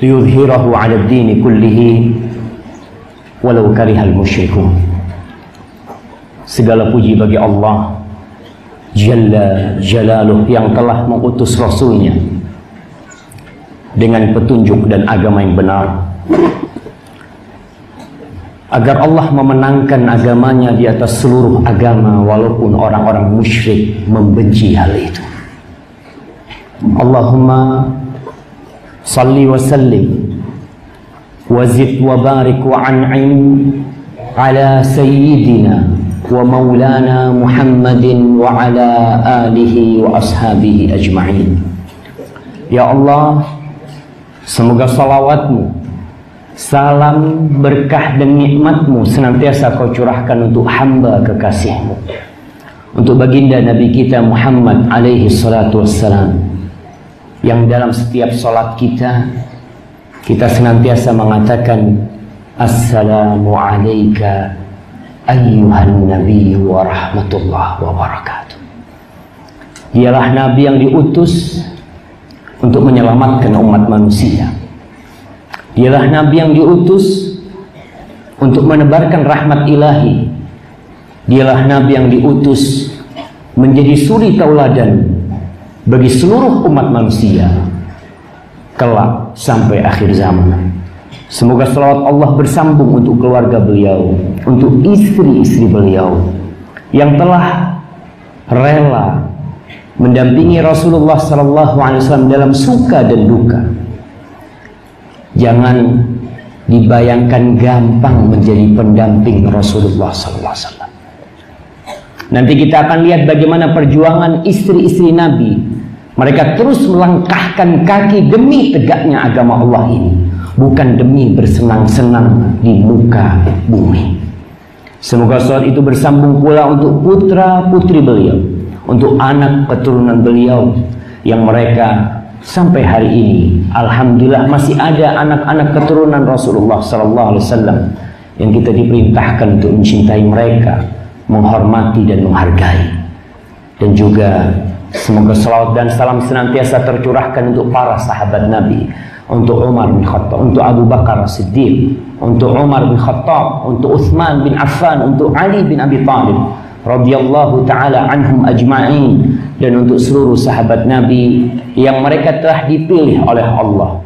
liyudhhirahu 'ala ad-dini kullihi walau karihal musyrikun. Segala puji bagi Allah Jalla Jalaluh yang telah mengutus Rasulnya dengan petunjuk dan agama yang benar, agar Allah memenangkan agamanya di atas seluruh agama walaupun orang-orang musyrik membenci hal itu. Allahumma salli wa sallim wa zid wa barik wa an'im ala sayyidina wa maulana Muhammadin wa ala alihi wa ashabihi ajma'in. Ya Allah, semoga salawatmu, salam, berkah dan nikmatmu senantiasa kau curahkan untuk hamba kekasihmu, untuk baginda Nabi kita Muhammad alaihi salatu wassalam, yang dalam setiap salat kita senantiasa mengatakan assalamu alayka ayyuhan nabi wa rahmatullah wa barakatuh. Dialah nabi yang diutus untuk menyelamatkan umat manusia. Dialah nabi yang diutus untuk menebarkan rahmat ilahi. Dialah nabi yang diutus menjadi suri tauladan bagi seluruh umat manusia kelak sampai akhir zaman. Semoga salawat Allah bersambung untuk keluarga beliau, untuk istri-istri beliau yang telah rela mendampingi Rasulullah SAW dalam suka dan duka. Jangan dibayangkan gampang menjadi pendamping Rasulullah SAW. Nanti kita akan lihat bagaimana perjuangan istri-istri Nabi. Mereka terus melangkahkan kaki demi tegaknya agama Allah ini, bukan demi bersenang-senang di muka bumi. Semoga salat itu bersambung pula untuk putra-putri beliau, untuk anak keturunan beliau yang mereka sampai hari ini alhamdulillah masih ada anak-anak keturunan Rasulullah SAW yang kita diperintahkan untuk mencintai mereka, menghormati dan menghargai. Dan juga semoga salawat dan salam senantiasa tercurahkan untuk para sahabat Nabi, untuk Umar bin Khattab, untuk Abu Bakar As-Siddiq, untuk Umar bin Khattab, untuk Utsman bin Affan, untuk Ali bin Abi Thalib radhiyallahu taala anhum ajma'in, dan untuk seluruh sahabat Nabi yang mereka telah dipilih oleh Allah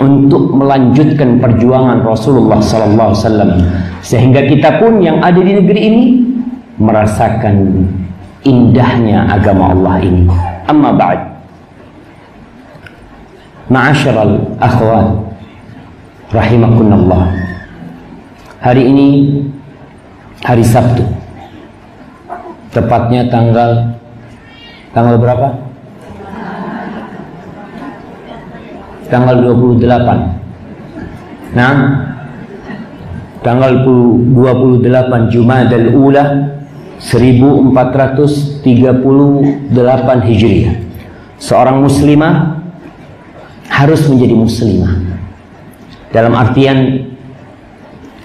untuk melanjutkan perjuangan Rasulullah sallallahu alaihi wasallam, sehingga kita pun yang ada di negeri ini merasakan indahnya agama Allah ini. Amma ba'd, ma'asyiral akhwat rahimakumullah. Hari ini hari Sabtu, tepatnya tanggal berapa? Tanggal 28. Nah, tanggal 28 Jumadal Ula 1438 Hijriah. Seorang muslimah harus menjadi muslimah, dalam artian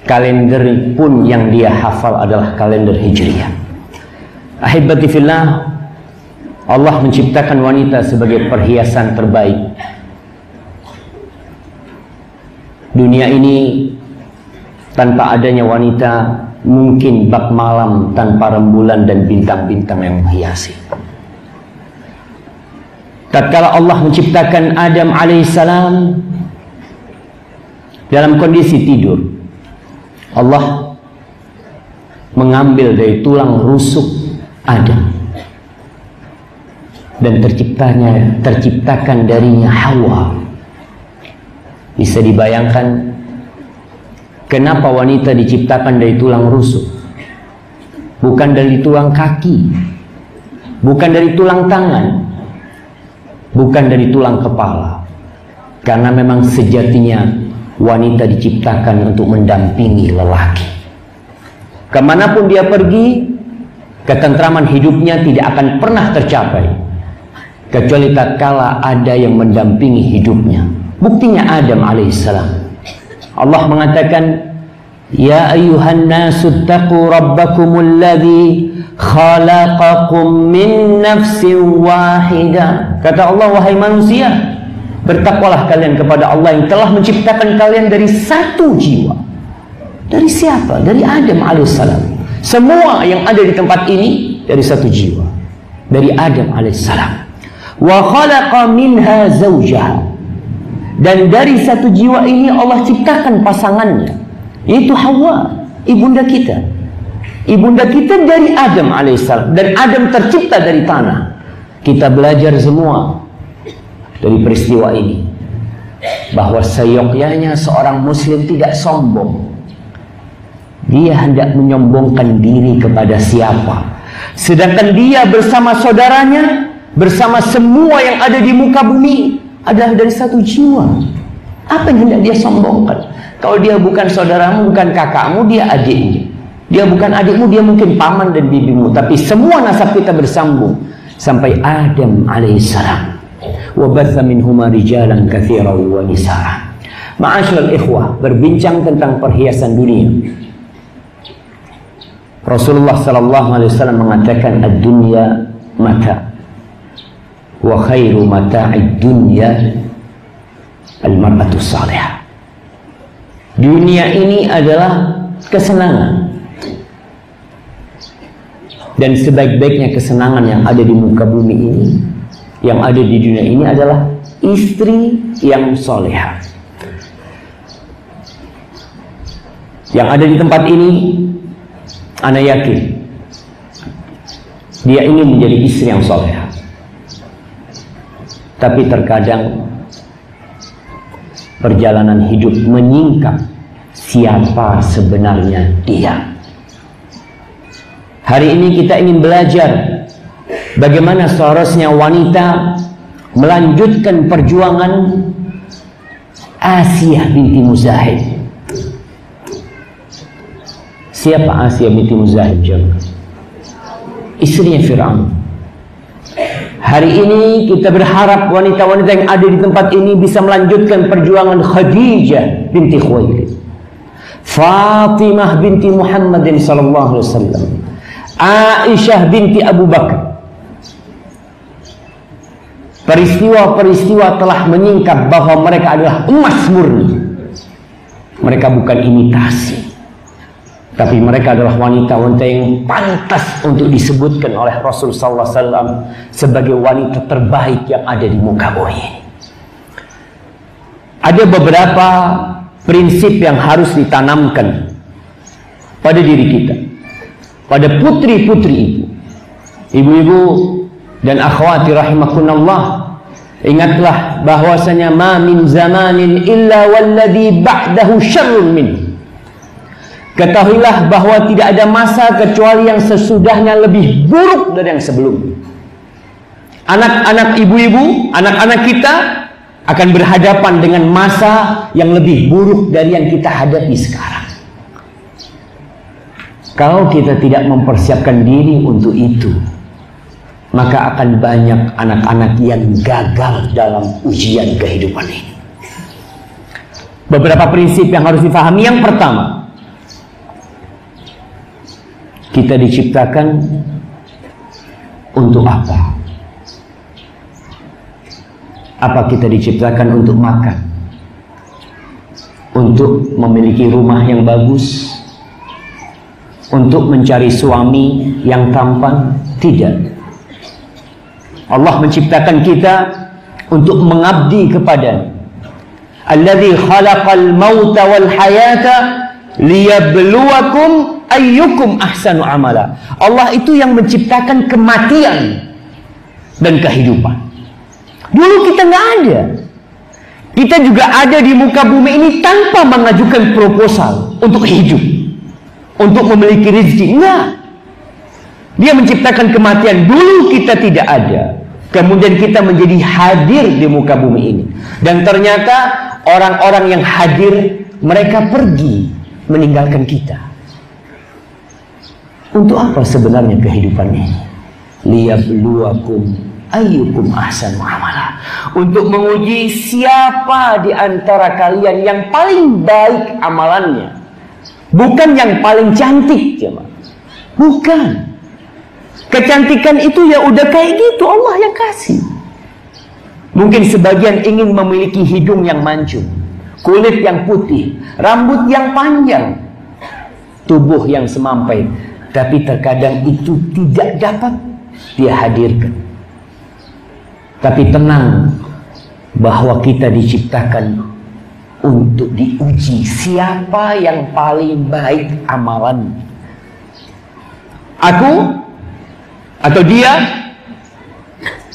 kalender pun yang dia hafal adalah kalender Hijriah. Ahibati fillah, Allah menciptakan wanita sebagai perhiasan terbaik. Dunia ini tanpa adanya wanita mungkin bak malam tanpa rembulan dan bintang-bintang yang menghiasi. Tatkala Allah menciptakan Adam alaihissalam dalam kondisi tidur, Allah mengambil dari tulang rusuk Adam dan terciptakan darinya Hawa. Bisa dibayangkan kenapa wanita diciptakan dari tulang rusuk, bukan dari tulang kaki, bukan dari tulang tangan, bukan dari tulang kepala. Karena memang sejatinya wanita diciptakan untuk mendampingi lelaki. Kemanapun dia pergi, ketentraman hidupnya tidak akan pernah tercapai kecuali tatkala ada yang mendampingi hidupnya. Buktinya Adam alaihissalam. Allah mengatakan, ya ayyuhan nasu taqu rabbakumul ladzi khalaqakum min nafsin wahidah. Kata Allah, wahai manusia, Bertakwalah kalian kepada Allah yang telah menciptakan kalian dari satu jiwa. Dari siapa? Dari Adam alaihissalam. Semua yang ada di tempat ini dari satu jiwa, dari Adam alaihissalam. Wa khalaqa minha zawjaha. Dan dari satu jiwa ini Allah ciptakan pasangannya, yaitu Hawa, ibunda kita. Ibunda kita dari Adam alaihissalam, dan Adam tercipta dari tanah. Kita belajar semua dari peristiwa ini bahwa seyogyanya seorang muslim tidak sombong. Dia hendak menyombongkan diri kepada siapa, sedangkan dia bersama saudaranya, bersama semua yang ada di muka bumi adalah dari satu jiwa. Apa yang hendak dia sombongkan? Kalau dia bukan saudaramu, bukan kakakmu, dia adiknya. Dia bukan adikmu, dia mungkin paman dan bibimu. Tapi semua nasab kita bersambung sampai Adam alaihissalam. Wa batha minhuma rijalan katsiran wa nisaa. Ma'asyiral ikhwah, berbincang tentang perhiasan dunia. Rasulullah sallallahu alaihi wasallam mengatakan ad-dunya mata. Wa khairu mata'id dunya al-mar'atu salihah. Dunia ini adalah kesenangan. Dan sebaik-baiknya kesenangan yang ada di muka bumi ini, yang ada di dunia ini adalah istri yang solehah. Yang ada di tempat ini, ana yakin dia ingin menjadi istri yang solehah. Tapi terkadang perjalanan hidup menyingkap siapa sebenarnya dia. Hari ini kita ingin belajar bagaimana seharusnya wanita melanjutkan perjuangan Asiyah binti Muzahib. Siapa Asiyah binti Muzahib? Istrinya Fir'aun. Hari ini kita berharap wanita-wanita yang ada di tempat ini bisa melanjutkan perjuangan Khadijah binti Khuwailid, Fatimah binti Muhammadin sallallahu alaihi wasallam, Aisyah binti Abu Bakar. Peristiwa-peristiwa telah menyingkap bahwa mereka adalah emas murni. Mereka bukan imitasi, tapi mereka adalah wanita-wanita yang pantas untuk disebutkan oleh Rasul sallallahu alaihi wasallam sebagai wanita terbaik yang ada di muka bumi. Ada beberapa prinsip yang harus ditanamkan pada diri kita, pada putri-putri ibu-ibu dan akhwati rahimakunallah. Ingatlah bahwasanya ma min zamanin illa walladhi ba'dahu syarrun min. Ketahuilah bahwa tidak ada masa kecuali yang sesudahnya lebih buruk dari yang sebelumnya. Anak-anak ibu-ibu, anak-anak kita akan berhadapan dengan masa yang lebih buruk dari yang kita hadapi sekarang. Kalau kita tidak mempersiapkan diri untuk itu, maka akan banyak anak-anak yang gagal dalam ujian kehidupan ini. Beberapa prinsip yang harus difahami. Yang pertama, kita diciptakan untuk apa? Apa kita diciptakan untuk makan? Untuk memiliki rumah yang bagus? Untuk mencari suami yang tampan? Tidak. Allah menciptakan kita untuk mengabdi kepada Alladzi khalaqal mauta wal hayata liyabluwakum ayyukum ahsanu amala. Allah itu yang menciptakan kematian dan kehidupan. Dulu kita nggak ada. Kita juga ada di muka bumi ini tanpa mengajukan proposal untuk hidup, untuk memiliki rezeki. Enggak. Dia menciptakan kematian. Dulu kita tidak ada, kemudian kita menjadi hadir di muka bumi ini. Dan ternyata orang-orang yang hadir, mereka pergi meninggalkan kita. Untuk apa sebenarnya kehidupan ini? Liyabluwakum ayyukum ahsanu amala. Untuk menguji siapa di antara kalian yang paling baik amalannya. Bukan yang paling cantik, jemaah. Bukan. Kecantikan itu ya udah kayak gitu, Allah yang kasih. Mungkin sebagian ingin memiliki hidung yang mancung, kulit yang putih, rambut yang panjang, tubuh yang semampai. Tapi terkadang itu tidak dapat dia hadirkan. Tapi tenang, bahwa kita diciptakan untuk diuji siapa yang paling baik amalan. Aku atau dia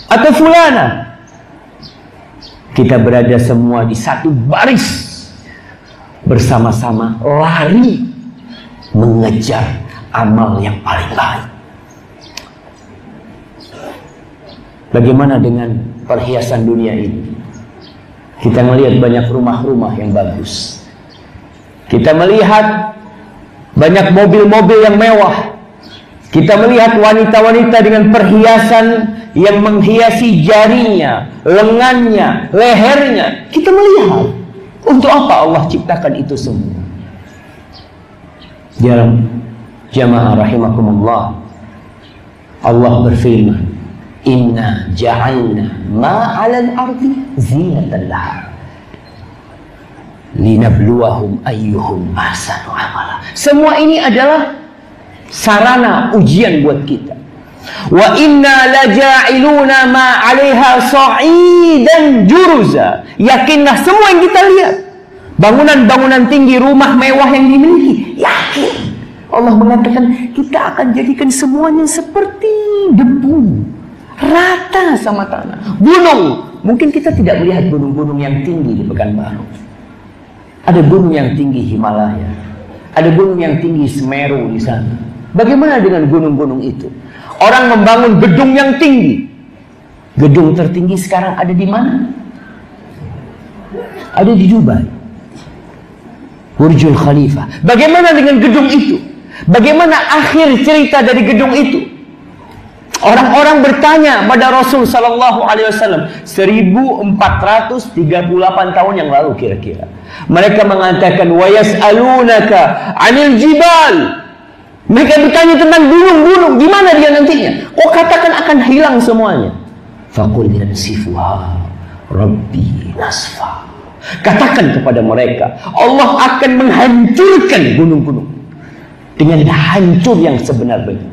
atau fulana. Kita berada semua di satu baris, bersama-sama lari mengejar amal yang paling baik. Bagaimana dengan perhiasan dunia ini? Kita melihat banyak rumah-rumah yang bagus. Kita melihat banyak mobil-mobil yang mewah. Kita melihat wanita-wanita dengan perhiasan yang menghiasi jarinya, lengannya, lehernya. Kita melihat. Untuk apa Allah ciptakan itu semua? Jamaah rahimakumullah, Allah berfirman, inna ja'alna ma'alal ardi zinatan laha linabluwahum ayyuhum ahsanu amala. Semua ini adalah sarana ujian buat kita. Wa inna laja'iluna ma 'alaiha sa'idan juruza. Yakinlah semua yang kita lihat, bangunan-bangunan tinggi, rumah mewah yang dimiliki, yakin Allah mengatakan kita akan jadikan semuanya seperti debu, rata sama tanah. Gunung, mungkin kita tidak melihat gunung-gunung yang tinggi di Pekanbaru. Ada gunung yang tinggi Himalaya, ada gunung yang tinggi Semeru di sana. Bagaimana dengan gunung-gunung itu? Orang membangun gedung yang tinggi. Gedung tertinggi sekarang ada di mana? Ada di Dubai, Burjul Khalifah. Bagaimana dengan gedung itu? Bagaimana akhir cerita dari gedung itu? Orang-orang bertanya pada Rasul sallallahu alaihi wasallam 1438 tahun yang lalu kira-kira. Mereka mengatakan wa yas'alunaka 'anil jibal. Mereka bertanya tentang gunung-gunung, di mana dia nantinya? Oh, katakan akan hilang semuanya. Faqul yansifuha rabbi nasfa. Katakan kepada mereka, Allah akan menghancurkan gunung-gunung dengan hancur yang sebenar-benar.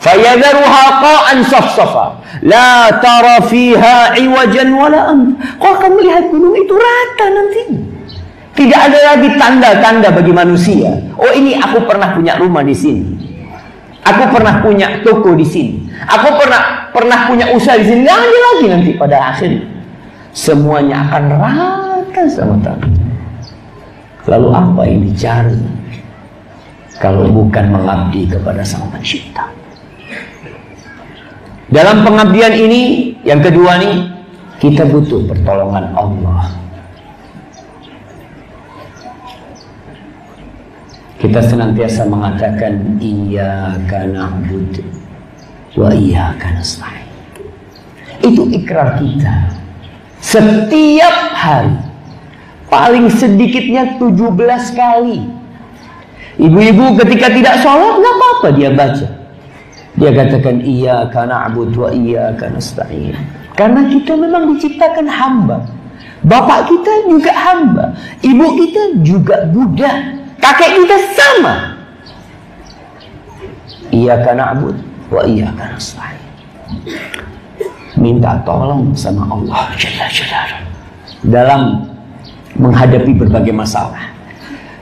Fayadharuha qa'an safsafa la tara fiha iwajan wala amta. Kau akan melihat gunung itu rata nanti. Tidak ada lagi tanda-tanda bagi manusia. Oh, ini aku pernah punya rumah di sini. Aku pernah punya toko di sini. Aku pernah punya usaha di sini. Nggak ada lagi nanti pada akhirnya. Semuanya akan rata sama tanah. Lalu apa yang dicari kalau bukan mengabdi kepada Sang Pencipta? Dalam pengabdian ini, yang kedua nih, kita butuh pertolongan Allah. Kita senantiasa mengatakan iyyaka na'budu wa iyyaka nasta'in. Itu ikrar kita setiap hari, paling sedikitnya 17 kali. Ibu-ibu ketika tidak sholat, nggak apa-apa dia baca. Dia katakan iyyaka na'budu wa iyyaka nasta'in. Karena kita memang diciptakan hamba. Bapak kita juga hamba, ibu kita juga budak, kakek kita sama. Iyyaka na'budu wa iyyaka nasta'in. Minta tolong sama Allah Jalla Jalaluhu dalam menghadapi berbagai masalah.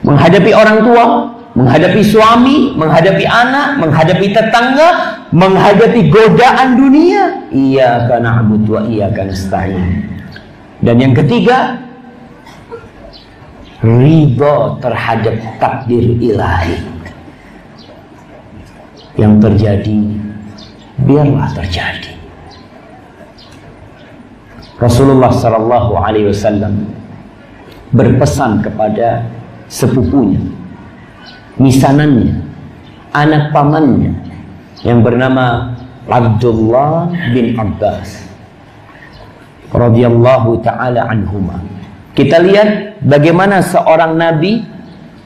Menghadapi orang tua, menghadapi suami, menghadapi anak, menghadapi tetangga, menghadapi godaan dunia. Iyyaka na'budu wa iyyaka nasta'in. Dan yang ketiga, ridha terhadap takdir ilahi. Yang terjadi, biarlah terjadi. Rasulullah sallallahu alaihi wasallam berpesan kepada sepupunya, misanannya, anak pamannya yang bernama Abdullah bin Abbas radhiyallahu taala anhuma. Kita lihat bagaimana seorang nabi,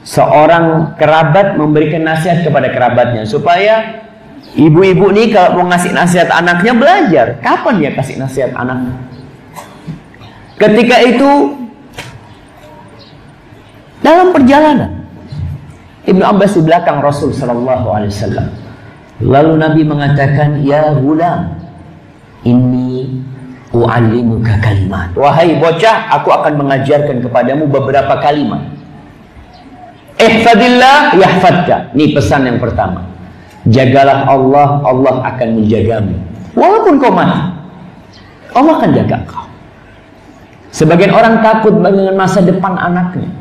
seorang kerabat memberikan nasihat kepada kerabatnya supaya ibu-ibu nih kalau mau ngasih nasihat anaknya belajar. Kapan dia kasih nasihat anaknya? Ketika itu dalam perjalanan, Ibnu Abbas di belakang Rasul sallallahu alaihi wasallam. Lalu Nabi mengatakan, "Ya gulam, inni u'allimuka kalimat." Wahai bocah, aku akan mengajarkan kepadamu beberapa kalimat. Ihfadillah yahfadka. Ini pesan yang pertama. Jagalah Allah, Allah akan menjagamu. Walaupun kau mati, Allah akan jaga kau. Sebagian orang takut dengan masa depan anaknya.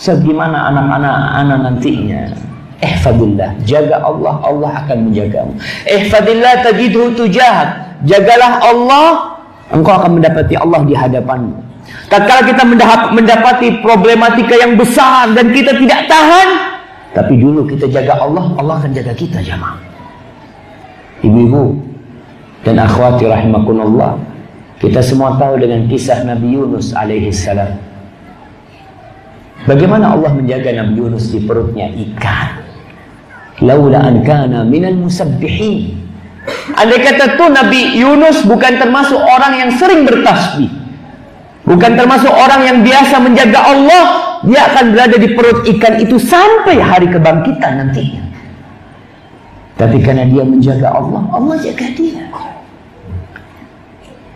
Sebagaimana anak-anak nantinya. Ihfadillah, jaga Allah, Allah akan menjagamu. Ihfadillah tajidhu tujahak. Jagalah Allah, engkau akan mendapati Allah di hadapanmu. Tatkala kita mendapati problematika yang besar dan kita tidak tahan, tapi dulu kita jaga Allah, Allah akan jaga kita, jamaah. Ibu-ibu dan akhwati rahimakumullah, kita semua tahu dengan kisah Nabi Yunus alaihi salam. Bagaimana Allah menjaga Nabi Yunus di perutnya ikan. Laula an kana minal musabbihin. Andai kata tuh Nabi Yunus bukan termasuk orang yang sering bertasbih, bukan termasuk orang yang biasa menjaga Allah, dia akan berada di perut ikan itu sampai hari kebangkitan nantinya. Tapi karena dia menjaga Allah, Allah jaga dia.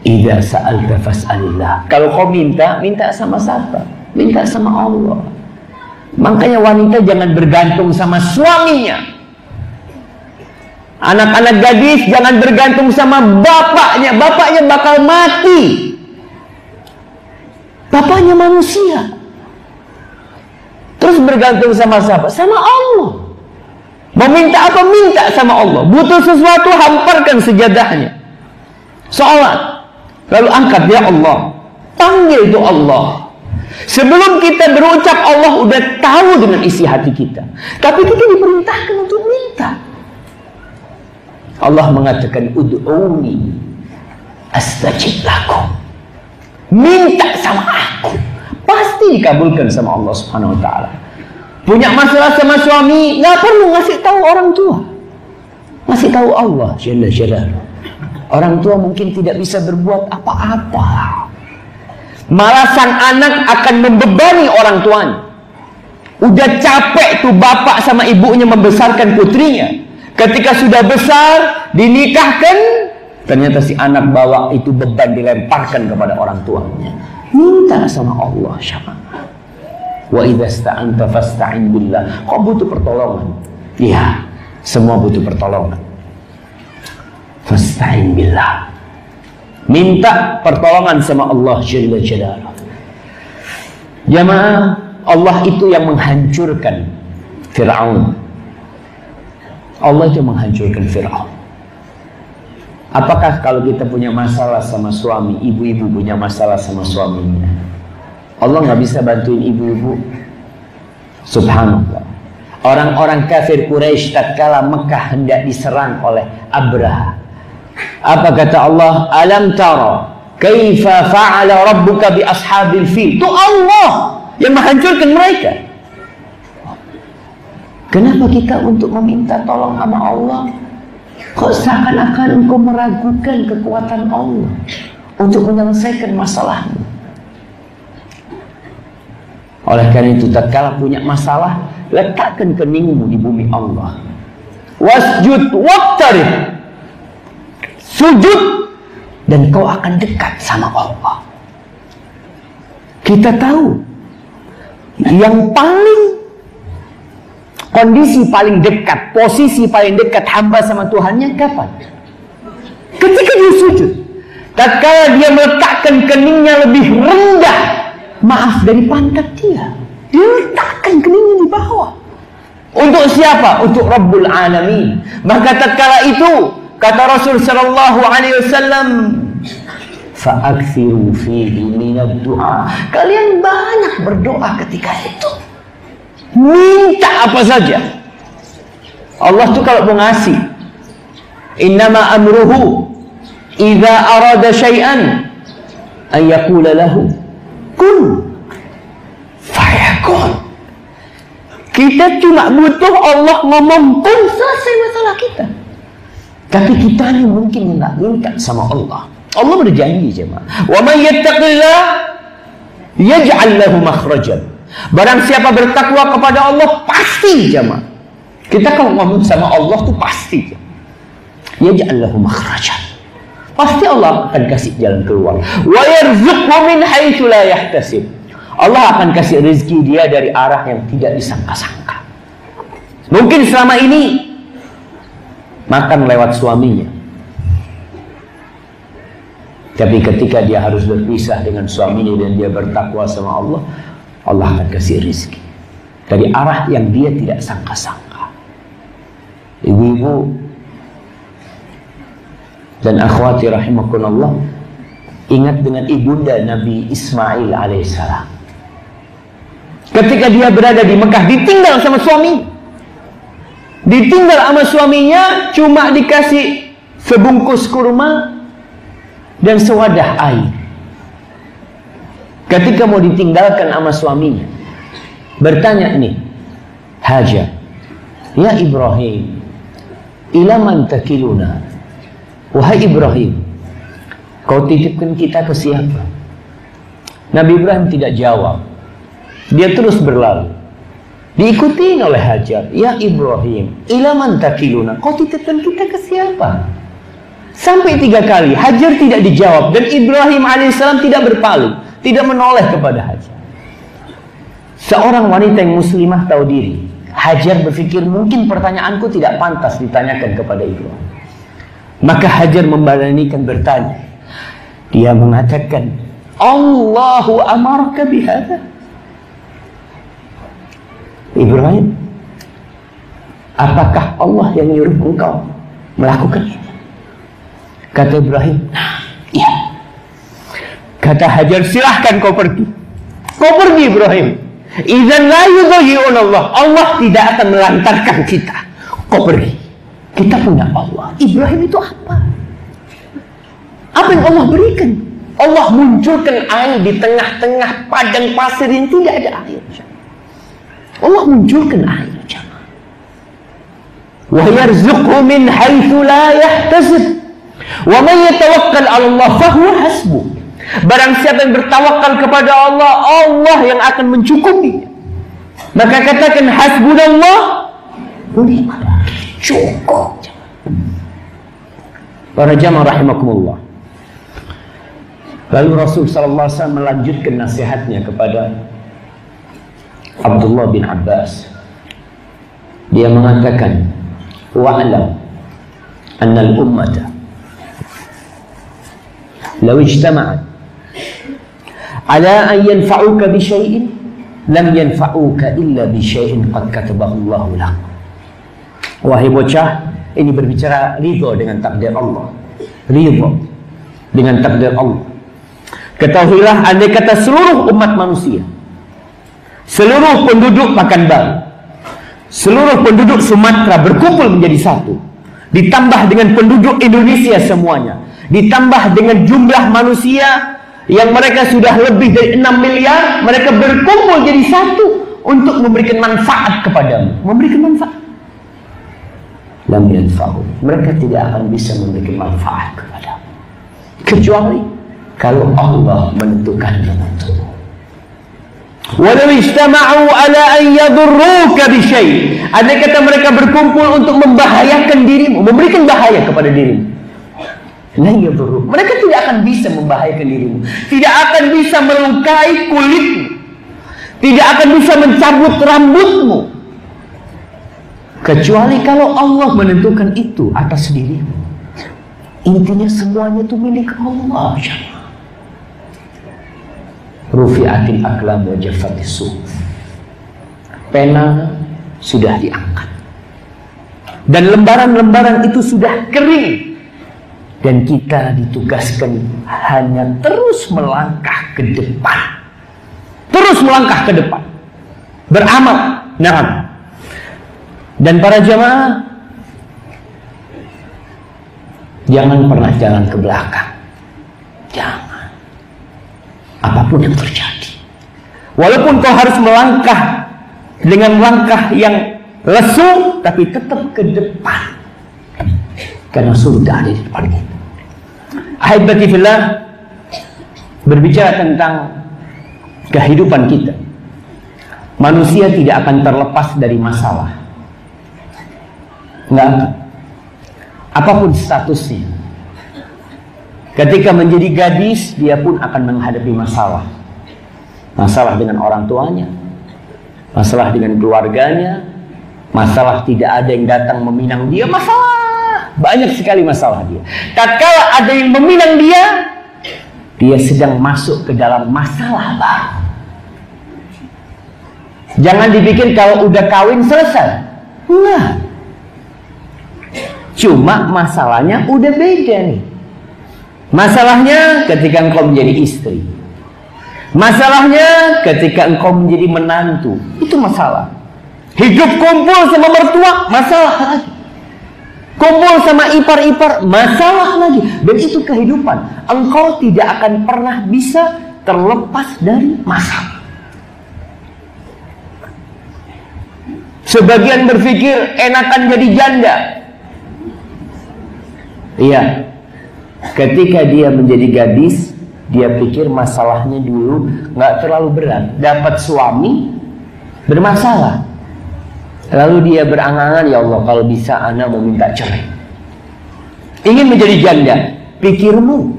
Idza sa'alta fas'alillah. Kalau kau minta, minta sama siapa? Minta sama Allah. Makanya wanita jangan bergantung sama suaminya. Anak-anak gadis jangan bergantung sama bapaknya. Bapaknya bakal mati. Bapaknya manusia. Terus bergantung sama siapa? Sama Allah. Meminta apa? Minta sama Allah. Butuh sesuatu, hamparkan sejadahnya. Salat. Lalu angkat, ya Allah. Panggil itu Allah. Sebelum kita berucap, Allah udah tahu dengan isi hati kita. Tapi kita diperintahkan untuk minta. Allah mengatakan, ud'uni astajib lakum. Minta sama aku, pasti dikabulkan sama Allah Subhanahu wa ta'ala. Punya masalah sama suami, nggak perlu ngasih tahu orang tua. Ngasih tahu Allah Jalla Jalaluhu. Orang tua mungkin tidak bisa berbuat apa-apa. Malah sang anak akan membebani orang tuanya. Udah capek tuh bapak sama ibunya membesarkan putrinya. Ketika sudah besar, dinikahkan, ternyata si anak bawa itu beban dilemparkan kepada orang tuanya. Minta sama Allah, syabab. Wa idza sta'anta fasta'in billah. Kau butuh pertolongan? Iya, semua butuh pertolongan. Fasta'in billah. Minta pertolongan sama Allah Jalla Jalaluhu. Jamaah, Allah itu yang menghancurkan Fir'aun. Allah itu menghancurkan Fir'aun. Apakah kalau kita punya masalah sama suami, ibu-ibu punya masalah sama suaminya, Allah nggak bisa bantuin ibu-ibu? Subhanallah. Orang-orang kafir Quraisy tatkala Mekah hendak diserang oleh Abraha, apa kata Allah? Alam tara kaifa fa'ala rabbuka bi ashabil fil. Itu Allah yang menghancurkan mereka. Kenapa kita untuk meminta tolong sama Allah, kok seakan-akan engkau meragukan kekuatan Allah untuk menyelesaikan masalahmu? Oleh karena itu, tatkala punya masalah, letakkan keningmu di bumi Allah. Wasjud waqtarib. Sujud dan kau akan dekat sama Allah. Kita tahu yang kondisi paling dekat, posisi paling dekat hamba sama Tuhannya kapan? Ketika dia sujud. Tatkala dia meletakkan keningnya lebih rendah, maaf, dari pantat dia. Dia letakkan keningnya di bawah. Untuk siapa? Untuk Rabbul Alamin. Maka tatkala itu kata Rasul sallallahu alaihi wasallam, fa'akthiru fihi minad du'a. Kalian banyak berdoa ketika itu. Minta apa saja. Allah tuh kalau mau ngasih, innama amruhu idza arada syai'an an yaqula lahu kun fayakun. Kita cuma butuh Allah ngomong kun, selesai masalah kita. Tapi kita mungkin nggak minta sama Allah. Allah berjanji jemaah. Wa may yattaqillah yaj'al lahu makhrajan. Barang siapa bertakwa kepada Allah, pasti jemaah. Kita kalau ngomong sama Allah tuh pasti. Yaj'al lahu makhrajan. Pasti Allah akan kasih jalan keluar. Wa yarzuqhu min haitsu la yahtasib. Allah akan kasih rezeki dia dari arah yang tidak disangka-sangka. Mungkin selama ini makan lewat suaminya, tapi ketika dia harus berpisah dengan suaminya dan dia bertakwa sama Allah, Allah akan kasih rezeki dari arah yang dia tidak sangka-sangka. Ibu-ibu dan akhwati rahimakumullah, ingat dengan ibunda Nabi Ismail alaihissalam. Ketika dia berada di Mekah, ditinggal sama suami. Ditinggal sama suaminya, cuma dikasih sebungkus kurma dan sewadah air. Ketika mau ditinggalkan sama suaminya, bertanya nih, Hajar, ya Ibrahim, ila man takiluna? Wahai Ibrahim, kau titipkan kita ke siapa? Nabi Ibrahim tidak jawab. Dia terus berlalu. Diikuti oleh Hajar. Ya Ibrahim, ila man takiluna? Kau titipkan kita ke siapa? Sampai 3 kali Hajar tidak dijawab, dan Ibrahim alaihissalam tidak berpaling, tidak menoleh kepada Hajar. Seorang wanita yang muslimah tahu diri. Hajar berpikir, mungkin pertanyaanku tidak pantas ditanyakan kepada Ibrahim. Maka Hajar memberanikan bertanya. Dia mengatakan, Allahu amaraka bihadza? Ibrahim, apakah Allah yang nyuruh engkau melakukan ini? Kata Ibrahim, iya. Kata Hajar, silahkan kau pergi. Kau pergi Ibrahim. Idzan la yudayyi'un Allah. Allah tidak akan melantarkan kita. Kau pergi. Kita punya Allah. Ibrahim itu apa? Apa yang Allah berikan? Allah munculkan air di tengah-tengah padang pasir yang tidak ada air. Allah munculkan air. Wa yarzuqhu min haitsu la yahtasib. Wa man yatawakkal 'ala Allah fa huwa hasbuh. Barang siapa yang bertawakal kepada Allah, Allah yang akan mencukupi. Maka katakan hasbunallah, cukup. Para jamaah rahimakumullah. Lalu Rasul sallallahu alaihi wasallam melanjutkan nasihatnya kepada Abdullah bin Abbas. Dia mengatakan, wa'lam anna al-ummata law ijtama'at ala an yanfa'uka bi syai'in lam yanfa'uka illa bi syai'in qad katabahu Allah lak. Wahai bocah, ini berbicara ridho dengan takdir Allah. Ridho dengan takdir Allah. Ketahuilah, andai kata seluruh umat manusia, seluruh penduduk Pekanbaru, seluruh penduduk Sumatera berkumpul menjadi satu, ditambah dengan penduduk Indonesia semuanya, ditambah dengan jumlah manusia yang mereka sudah lebih dari 6 miliar, mereka berkumpul jadi satu untuk memberikan manfaat kepadamu. Memberikan manfaat. Lam yanfa'u. Mereka tidak akan bisa memberikan manfaat kepadamu, kecuali kalau Allah menentukan untukmu. Walau istama'u ala an yadurruka bi syai'. Andai kata mereka berkumpul untuk membahayakan dirimu, memberikan bahaya kepada dirimu, la yadurruk. Mereka tidak akan bisa membahayakan dirimu, tidak akan bisa melukai kulitmu, tidak akan bisa mencabut rambutmu, kecuali kalau Allah menentukan itu atas dirimu. Intinya semuanya itu milik Allah. Rufi'atil aqlam wa jaffatis suhuf. Pena sudah diangkat dan lembaran-lembaran itu sudah kering, dan kita ditugaskan hanya terus melangkah ke depan, terus melangkah ke depan, beramal. Nah, dan para jamaah, jangan pernah jalan ke belakang. Jangan. Apapun yang terjadi, walaupun kau harus melangkah dengan langkah yang lesu, tapi tetap ke depan, karena surga ada di depan kita. Ahibati fillah, berbicara tentang kehidupan kita, manusia tidak akan terlepas dari masalah. Enggak akan. Apapun statusnya. Ketika menjadi gadis, dia pun akan menghadapi masalah. Masalah dengan orang tuanya, masalah dengan keluarganya, masalah tidak ada yang datang meminang dia, masalah. Banyak sekali masalah dia. Tatkala ada yang meminang dia, dia sedang masuk ke dalam masalah baru. Jangan dipikir kalau udah kawin selesai. Enggak. Cuma masalahnya udah beda nih. Masalahnya ketika engkau menjadi istri. Masalahnya ketika engkau menjadi menantu. Itu masalah. Hidup kumpul sama mertua, masalah lagi. Kumpul sama ipar-ipar, masalah lagi. Dan itu kehidupan. Engkau tidak akan pernah bisa terlepas dari masalah. Sebagian berpikir enakan jadi janda. Iya. Ketika dia menjadi gadis, dia pikir masalahnya dulu nggak terlalu berat. Dapat suami bermasalah. Lalu dia berangan-angan, ya Allah, kalau bisa anak mau minta cerai. Ingin menjadi janda. Pikirmu,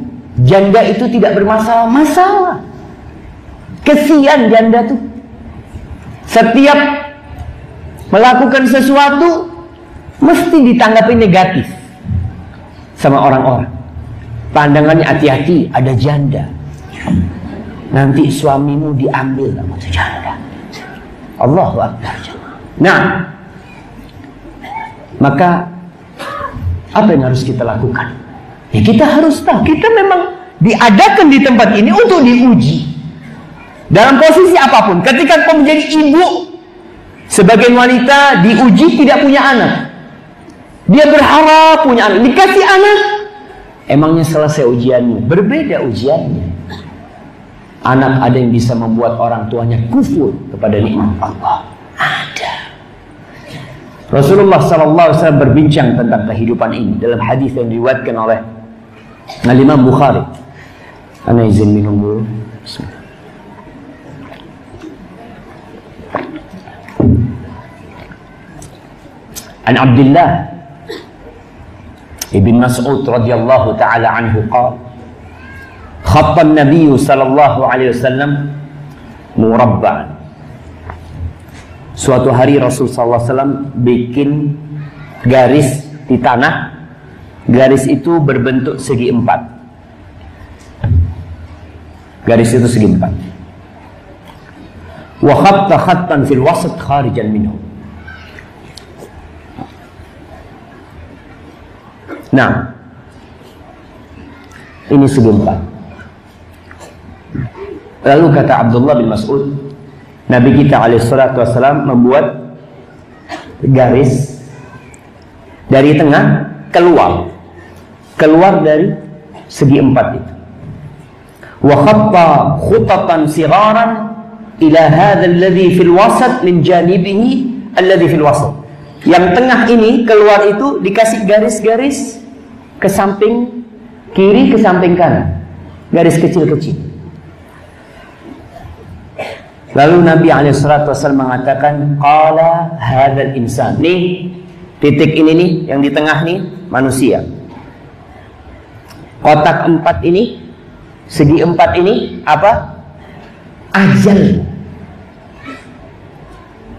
janda itu tidak bermasalah. Masalah. Kesian janda tuh. Setiap melakukan sesuatu mesti ditanggapi negatif sama orang-orang. Pandangannya hati-hati, ada janda. Nanti suamimu diambil sama tuh janda. Allahu Akbar. Nah, maka apa yang harus kita lakukan? Ya kita harus tahu, kita memang diadakan di tempat ini untuk diuji. Dalam posisi apapun, ketika kau menjadi ibu, sebagai wanita diuji tidak punya anak. Dia berharap punya anak, dikasih anak. Emangnya selesai ujiannya? Berbeda ujiannya. Anak ada yang bisa membuat orang tuanya kufur kepada nikmat Allah. Ada. Rasulullah SAW berbincang tentang kehidupan ini dalam hadis yang diriwayatkan oleh Imam Bukhari. Ana izin minum dulu. Bismillah. An Abdullah ibn Mas'ud radhiyallahu taala anhu qala khatta an-nabiy sallallahu alaihi wasallam murabba'an. Suatu hari Rasul sallallahu alaihi wasallam bikin garis di tanah. Garis itu berbentuk segi empat. Garis itu segi empat. Wa khatta khattan fil wasat kharijan minhu. Nah, ini segi empat. Lalu kata Abdullah bin Mas'ud, Nabi kita alaihissalatu wassalam membuat garis dari tengah keluar dari segi empat itu. Wa khatta khutatan sigharan ila hadha alladhi fil wasat min janibihi alladhi fil wasat. Yang tengah ini keluar itu dikasih garis-garis ke samping kiri, ke samping kanan. Garis kecil-kecil. Lalu Nabi SAW mengatakan, qala hadzal insan. Nih, titik ini nih, yang di tengah nih, manusia. Kotak empat ini, segi empat ini, apa? Ajal.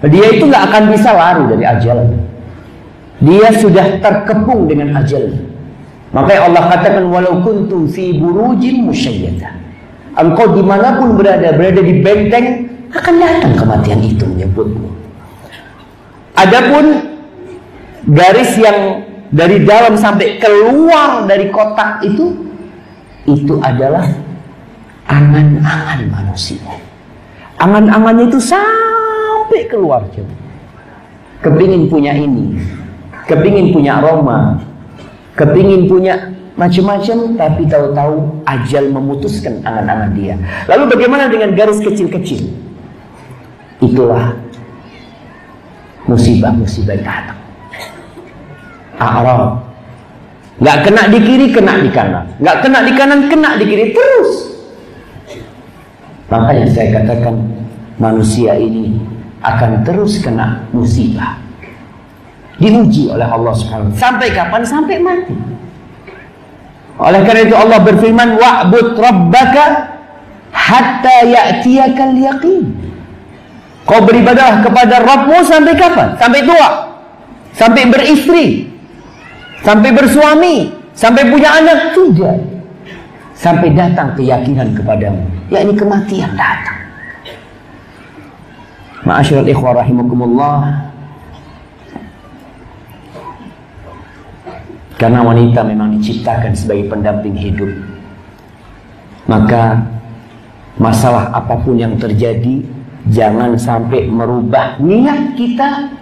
Dia itu nggak akan bisa lari dari ajal. Dia sudah terkepung dengan ajal. Makanya Allah katakan, walau kuntum fi burujin musyayyadah. Engkau dimanapun berada di benteng, akan datang kematian itu menyebutmu. Adapun garis yang dari dalam sampai keluar dari kotak itu adalah angan-angan manusia. Angan-angannya itu sampai keluar coba. Kepingin punya ini, kepingin punya aroma, kepingin punya macam-macam, tapi tahu-tahu ajal memutuskan angan-angan dia. Lalu bagaimana dengan garis kecil-kecil? Itulah musibah-musibah yang datang. A'rab, Nggak kena di kiri, kena di kanan. Nggak kena di kanan, kena di kiri terus. Makanya saya katakan manusia ini akan terus kena musibah, diuji oleh Allah Subhanahu wa ta'ala. Sampai kapan? Sampai mati. Oleh karena itu Allah berfirman, wa'bud rabbaka hatta ya'tiyakal yaqin. Kau beribadahlah kepada Rabbmu sampai kapan? Sampai tua, sampai beristri, sampai bersuami, sampai punya anak. Tidak, sampai datang keyakinan kepadamu, yakni kematian datang. Ma'asyiral ikhwah rahimakumullah. Karena wanita memang diciptakan sebagai pendamping hidup, maka masalah apapun yang terjadi, jangan sampai merubah niat kita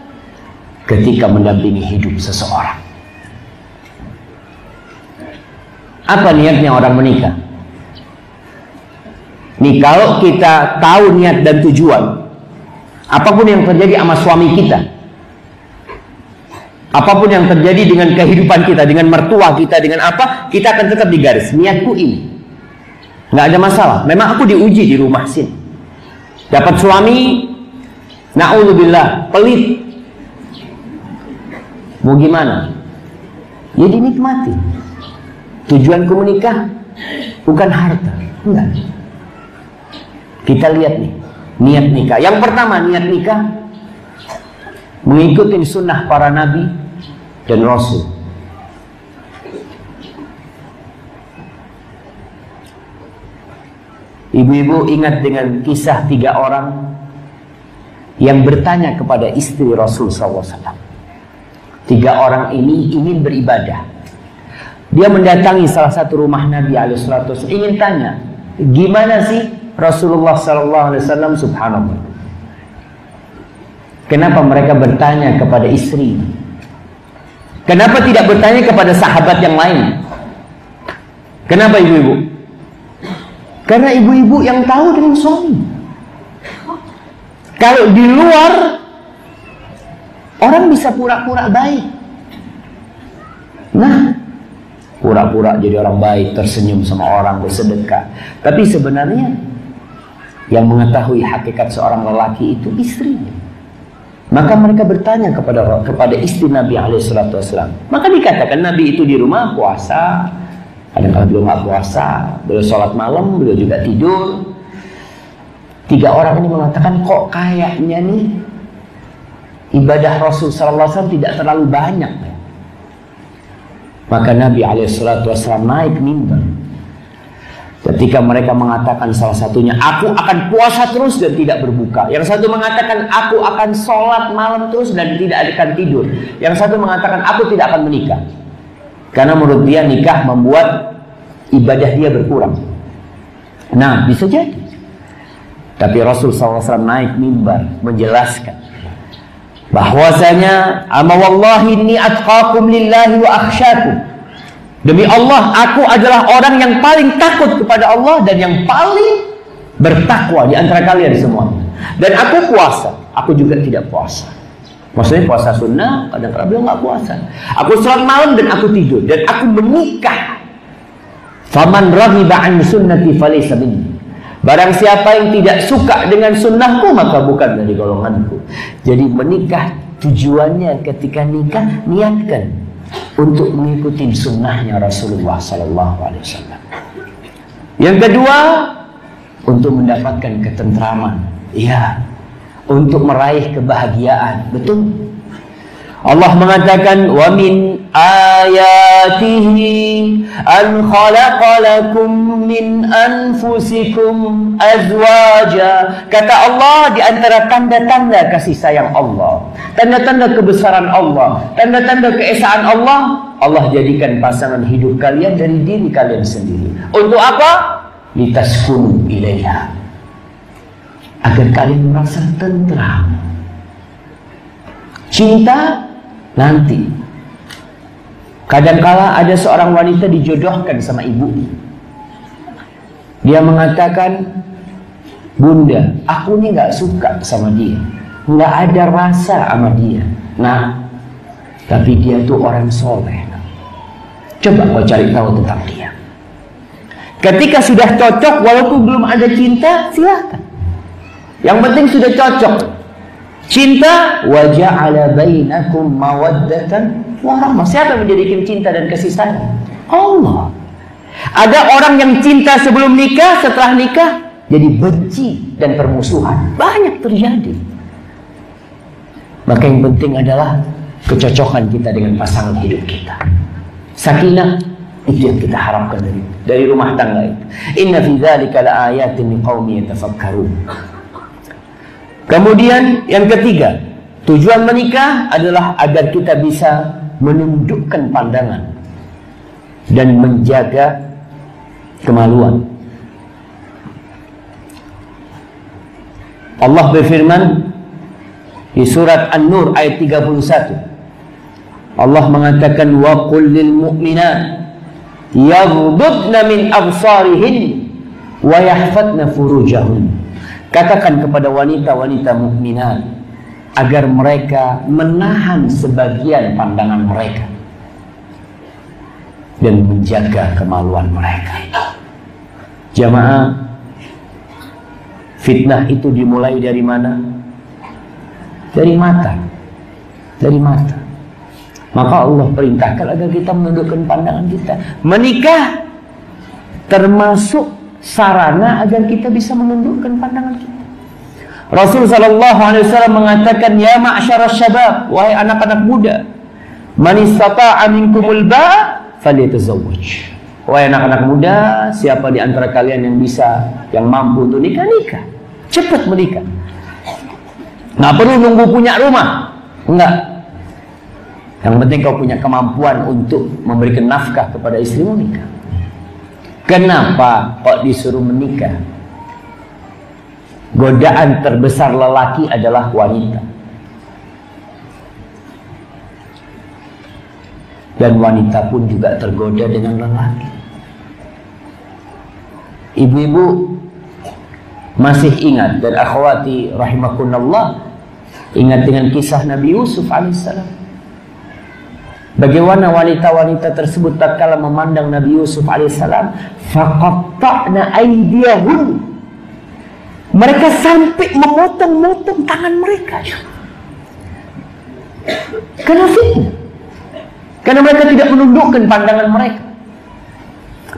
ketika mendampingi hidup seseorang. Apa niatnya orang menikah? Nih, kalau kita tahu niat dan tujuan, apapun yang terjadi sama suami kita, apapun yang terjadi dengan kehidupan kita, dengan mertua kita, dengan apa, kita akan tetap di garis. Niatku ini, nggak ada masalah. Memang aku diuji di rumah sini. Dapat suami, na'udzubillah, pelit. Mau gimana? Ya dinikmati. Tujuanku menikah bukan harta, enggak. Kita lihat nih, niat nikah. Yang pertama, niat nikah mengikuti sunnah para nabi dan rasul. Ibu-ibu ingat dengan kisah 3 orang yang bertanya kepada istri Rasul SAW. 3 orang ini ingin beribadah. Dia mendatangi salah satu rumah Nabi SAW, ingin tanya, gimana sih Rasulullah SAW, subhanallah. Kenapa mereka bertanya kepada istri? Kenapa tidak bertanya kepada sahabat yang lain? Kenapa ibu-ibu? Karena ibu-ibu yang tahu dengan suami. Kalau di luar, orang bisa pura-pura baik. Nah, pura-pura jadi orang baik, tersenyum sama orang, bersedekah. Tapi sebenarnya yang mengetahui hakikat seorang lelaki itu istrinya. Maka mereka bertanya kepada istri Nabi SAW. Maka dikatakan Nabi itu di rumah puasa. Kadang-kadang beliau nggak puasa, beliau sholat malam, beliau juga tidur. 3 orang ini mengatakan, kok kayaknya nih ibadah Rasul SAW tidak terlalu banyak. Maka Nabi SAW naik mimbar. Ketika mereka mengatakan salah satunya, aku akan puasa terus dan tidak berbuka. Yang satu mengatakan, aku akan sholat malam terus dan tidak akan tidur. Yang satu mengatakan, aku tidak akan menikah. Karena menurut dia nikah membuat ibadah dia berkurang. Nah, bisa jadi. Tapi Rasul SAW naik mimbar menjelaskan bahwasanya, ama wallahi inni atqakum lillahi wa akhsyakum. Demi Allah, aku adalah orang yang paling takut kepada Allah dan yang paling bertakwa di antara kalian semua. Dan aku puasa, aku juga tidak puasa. Maksudnya puasa sunnah, kadang-kadang beliau nggak puasa. Aku sholat malam dan aku tidur. Dan aku menikah. Faman raghiba an sunnati falaysa minni. Barang siapa yang tidak suka dengan sunnahku, maka bukan dari golonganku. Jadi menikah, tujuannya ketika nikah, niatkan untuk mengikuti sunnahnya Rasulullah SAW. Yang kedua, untuk mendapatkan ketentraman. Iya, untuk meraih kebahagiaan. Betul. Allah mengatakan, wa min ayatihi an khalaqa lakum min anfusikum azwaja. Kata Allah, di antara tanda-tanda kasih sayang Allah, tanda-tanda kebesaran Allah, tanda-tanda keesaan Allah, Allah jadikan pasangan hidup kalian dari diri kalian sendiri. Untuk apa? Litaskunu ilaiha, agar kalian merasa tentram. Cinta nanti. Kadangkala ada seorang wanita dijodohkan sama ibu. Dia mengatakan, Bunda, aku ini gak suka sama dia, gak ada rasa sama dia. Nah, tapi dia tuh orang soleh. Coba kau cari tahu tentang dia. Ketika sudah cocok, walaupun belum ada cinta, silakan. Yang penting sudah cocok. Cinta, wa ja'ala bainakum mawaddatan wa rahmah. Siapa yang menjadikan cinta dan kasih sayang? Allah. Ada orang yang cinta sebelum nikah, setelah nikah jadi benci dan permusuhan. Banyak terjadi. Maka yang penting adalah kecocokan kita dengan pasangan hidup kita. Sakinah, itu yang kita harapkan dari rumah tangga itu. Inna fi dzalika laayatin liqaumin yatafakkarun. Kemudian yang ketiga, tujuan menikah adalah agar kita bisa menundukkan pandangan dan menjaga kemaluan. Allah berfirman di surat An-Nur ayat 31. Allah mengatakan wa qul lil mu'minat yaghdudna min absarihin wa yahfadna furujahun. Katakan kepada wanita-wanita mukminat agar mereka menahan sebagian pandangan mereka dan menjaga kemaluan mereka. Jamaah, fitnah itu dimulai dari mana? Dari mata. Dari mata. Maka Allah perintahkan agar kita menundukkan pandangan kita. Menikah termasuk sarana agar kita bisa menundukkan pandangan kita. Rasul sallallahu alaihi wasallam mengatakan, ya ma'syarasy syabab, wahai anak-anak muda, man istata'a minkumul ba'a falyatazawwaj. Wahai anak-anak muda, siapa di antara kalian yang bisa, yang mampu untuk nikah, nikah. Cepat menikah. Nggak perlu nunggu punya rumah. Enggak. Yang penting kau punya kemampuan untuk memberikan nafkah kepada istrimu, nikah. Kenapa kok disuruh menikah? Godaan terbesar lelaki adalah wanita. Dan wanita pun juga tergoda dengan lelaki. Ibu-ibu masih ingat, dan akhwati rahimakunallah, ingat dengan kisah Nabi Yusuf alaihissalam. Bagaimana wanita-wanita tersebut tatkala memandang Nabi Yusuf alaihissalam, faqatta'na aydiyahun. Mereka sampai memotong-motong tangan mereka. Karena fitnah. Karena mereka tidak menundukkan pandangan mereka.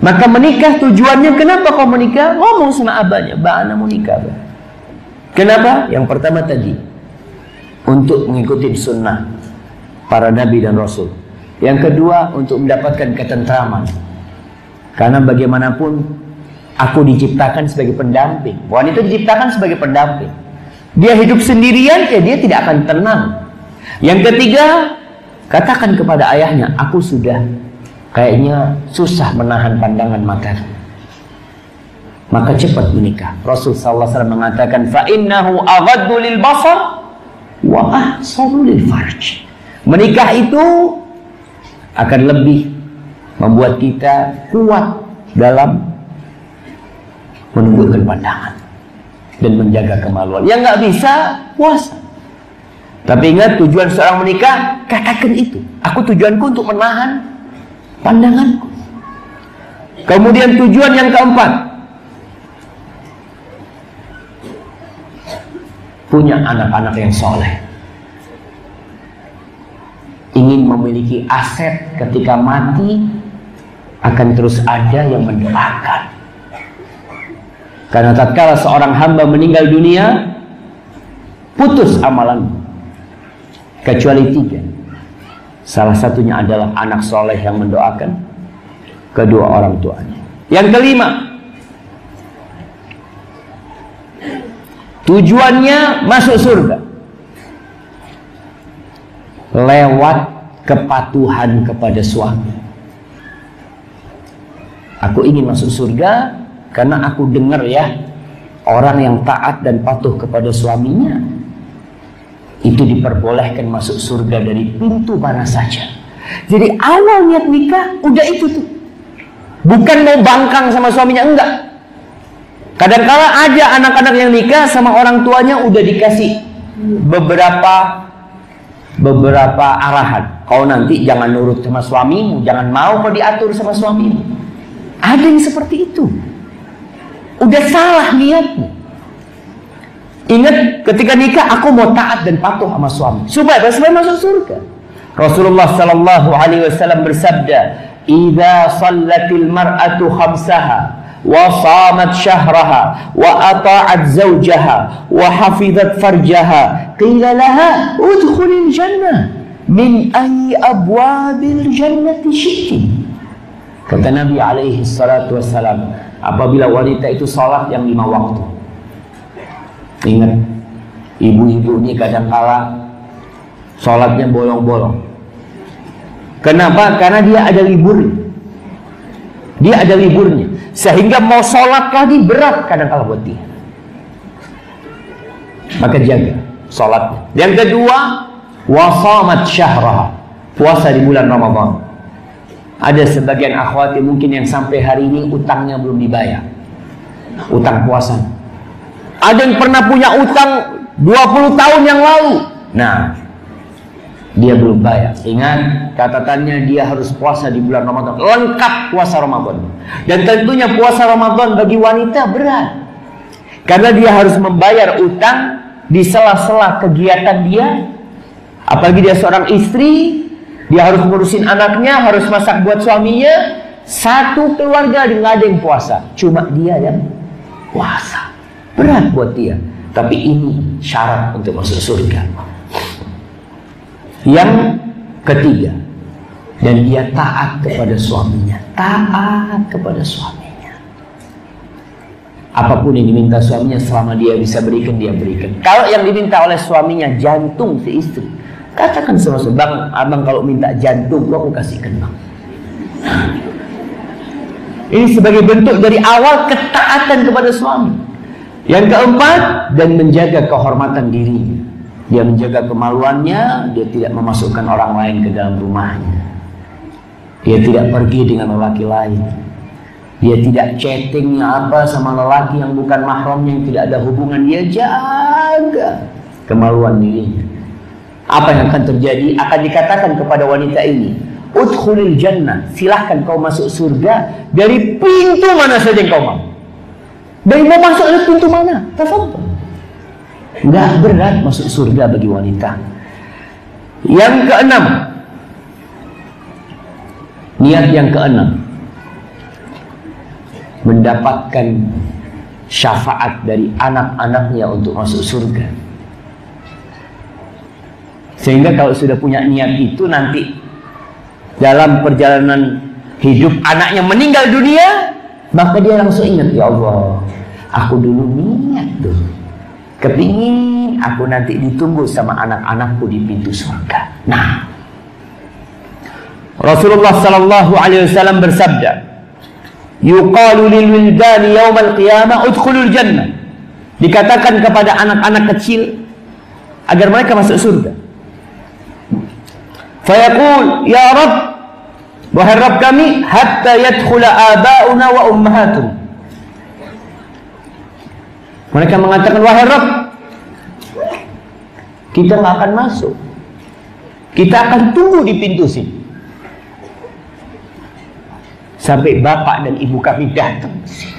Maka menikah tujuannya, kenapa kau menikah? Ngomong sama abahnya, bah ana mau nikah. Bah. Kenapa? Yang pertama tadi, untuk mengikuti sunnah para nabi dan rasul. Yang kedua, untuk mendapatkan ketentraman. Karena bagaimanapun aku diciptakan sebagai pendamping. Wanita diciptakan sebagai pendamping. Dia hidup sendirian, ya dia tidak akan tenang. Yang ketiga, katakan kepada ayahnya, aku sudah kayaknya susah menahan pandangan mata. Maka cepat menikah. Rasul sallallahu alaihi wasallam mengatakan, fa innahu aghaddu lil basar wa ahsanu lil farj. Menikah itu akan lebih membuat kita kuat dalam menundukkan pandangan dan menjaga kemaluan. Yang nggak bisa, puasa. Tapi ingat, tujuan seorang menikah, katakan itu. Aku tujuanku untuk menahan pandanganku. Kemudian tujuan yang keempat, punya anak-anak yang soleh. Ingin memiliki aset ketika mati, akan terus ada yang mendoakan. Karena tatkala seorang hamba meninggal dunia, putus amalan kecuali 3. Salah satunya adalah anak soleh yang mendoakan kedua orang tuanya. Yang kelima, tujuannya masuk surga lewat kepatuhan kepada suami. Aku ingin masuk surga karena aku dengar ya, orang yang taat dan patuh kepada suaminya itu diperbolehkan masuk surga dari pintu mana saja. Jadi awal niat nikah udah itu tuh. Bukan mau bangkang sama suaminya, enggak. Kadang-kala ada anak-anak yang nikah sama orang tuanya udah dikasih beberapa arahan. kau nanti jangan nurut sama suamimu, jangan mau kau diatur sama suamimu. Ada yang seperti itu. Udah salah niatmu. Ingat ketika nikah, aku mau taat dan patuh sama suami supaya masuk surga. Rasulullah sallallahu alaihi wasallam bersabda, "Idza shallatil mar'atu khamsaha wa shamat syahraha wa ata'at zawjaha wa hafizat farjaha qila laha udkhulil jannah min ayyi abwabil jannati syi'ti." Kata Nabi alaihi salatu wassalam, apabila wanita itu salat yang 5 waktu. Ingat, ibu-ibu ini kadang-kala sholatnya bolong-bolong. Kenapa? Karena dia ada libur. Dia ada liburnya, sehingga mau sholat lagi berat kadang-kala buat dia. Maka jaga sholatnya. Yang kedua, wasamat syahraha, puasa di bulan Ramadan. Ada sebagian akhwati mungkin yang sampai hari ini utangnya belum dibayar, utang puasa. Ada yang pernah punya utang 20 tahun yang lalu. Nah, dia belum bayar. Ingat, catatannya dia harus puasa di bulan Ramadan. Lengkap puasa Ramadan. Dan tentunya puasa Ramadan bagi wanita berat. Karena dia harus membayar utang di sela-sela kegiatan dia. Apalagi dia seorang istri, dia harus ngurusin anaknya, harus masak buat suaminya. Satu keluarga nggak ada yang puasa, cuma dia yang puasa. Berat buat dia, tapi ini syarat untuk masuk surga. Yang ketiga, dan dia taat kepada suaminya. Taat kepada suaminya. Apapun yang diminta suaminya, selama dia bisa berikan, dia berikan. Kalau yang diminta oleh suaminya jantung si istri, katakan sama bang, abang kalau minta jantung, aku kasihkan bang. Ini sebagai bentuk dari awal ketaatan kepada suami. Yang keempat, dan menjaga kehormatan dirinya. Dia menjaga kemaluannya, dia tidak memasukkan orang lain ke dalam rumahnya. Dia tidak pergi dengan lelaki lain. Dia tidak chatting apa sama lelaki yang bukan mahramnya, yang tidak ada hubungan. Dia jaga kemaluan dirinya. Apa yang akan terjadi? Akan dikatakan kepada wanita ini, udkhulil jannah, silahkan kau masuk surga dari pintu mana saja yang kau mau. Dari mau masuk dari pintu mana? Tafadhol. Enggak berat masuk surga bagi wanita. Yang keenam, niat yang keenam, mendapatkan syafaat dari anak-anaknya untuk masuk surga. Sehingga kalau sudah punya niat itu, nanti dalam perjalanan hidup anaknya meninggal dunia, maka dia langsung ingat, ya Allah, aku dulu niat tuh, kepingin aku nanti ditunggu sama anak-anakku di pintu surga. Nah, Rasulullah sallallahu alaihi wasallam bersabda, yuqalu lil wildani yaumal qiyamah udkhulul jannah. Dikatakan kepada anak-anak kecil agar mereka masuk surga. Fayaqul, ya Rabb, wahai Rabb kami, hatta yadkhula aba'una wa ummahatuna. Mereka mengatakan, wahai Rabb, kita nggak akan masuk, kita akan tunggu di pintu sini sampai bapak dan ibu kami datang ke sini.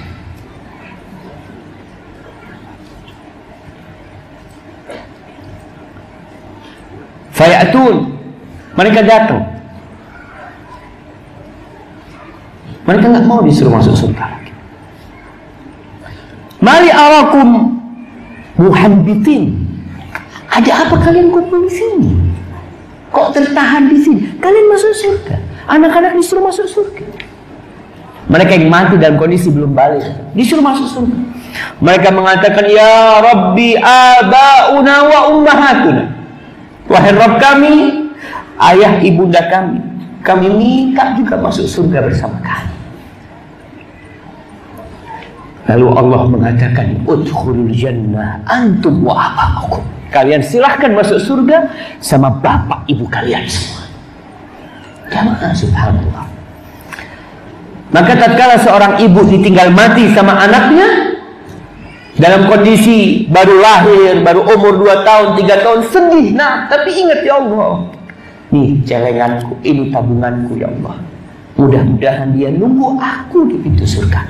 Fayatun, mereka datang. Mereka nggak mau disuruh masuk surga lagi. Mali arakum muhambitin. Ada apa kalian kumpul di sini? Kok tertahan di sini? Kalian masuk surga. Anak-anak disuruh masuk surga. Mereka yang mati dalam kondisi belum balik disuruh masuk surga. Mereka mengatakan, ya Rabbi abauna wa ummahatuna. Wahai Rabb kami, ayah ibunda kami minta juga masuk surga bersama kami. Lalu Allah mengatakan, udkhulul jannah antum wa aba'ukum. Kalian silahkan masuk surga sama bapak ibu kalian semua. Jamaah, subhanallah. Maka tatkala seorang ibu ditinggal mati sama anaknya dalam kondisi baru lahir, baru umur 2 tahun, 3 tahun, sedih. Nah, tapi ingat ya Allah, Nih celenganku, ini tabunganku ya Allah. Mudah-mudahan dia nunggu aku di pintu surga.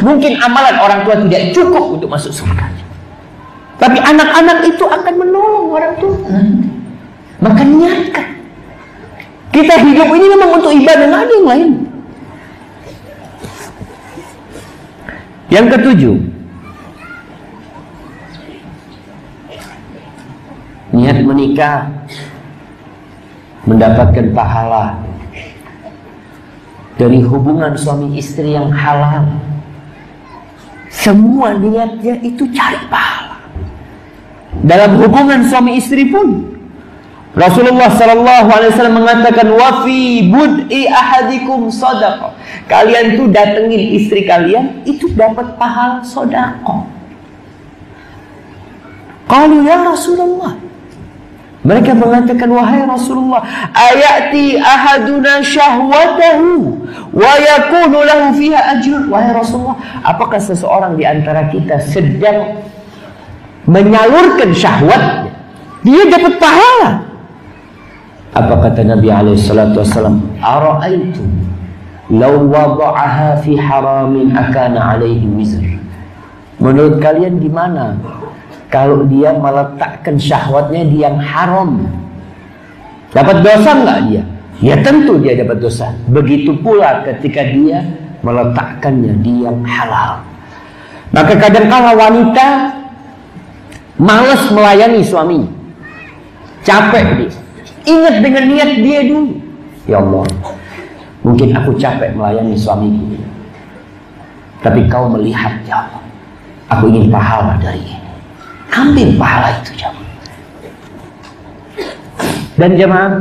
Mungkin amalan orang tua tidak cukup untuk masuk surga, tapi anak-anak itu akan menolong orang tua. Maka niatkan. Kita hidup ini memang untuk ibadah, nggak ada yang lain. Yang ketujuh, niat menikah mendapatkan pahala dari hubungan suami istri yang halal. Semua niatnya itu cari pahala. Dalam hubungan suami istri pun Rasulullah SAW mengatakan, wa fi bud'i ahadikum sadaqah. Kalian tuh datengin istri kalian, itu dapat pahala sedekah. Qalu ya Rasulullah. Mereka mengatakan, wahai Rasulullah, ayati ahaduna syahwatahu wa yakunu lahu fiha ajrun. Wahai Rasulullah, apakah seseorang di antara kita sedang menyalurkan syahwatnya, dia dapat pahala? Apa kata Nabi SAW? Ara'aitu law wada'aha fi haramin akana alaihi wizr. Menurut kalian gimana kalau dia meletakkan syahwatnya di yang haram? Dapat dosa enggak dia? Ya tentu dia dapat dosa. Begitu pula ketika dia meletakkannya di yang halal. Maka kadang-kala wanita malas melayani suaminya, capek dia. Ingat dengan niat dia dulu. Ya Allah, mungkin aku capek melayani suamiku, tapi kau melihat ya Allah, aku ingin pahala dari ini. Ambil pahala itu jemaah. Dan jemaah,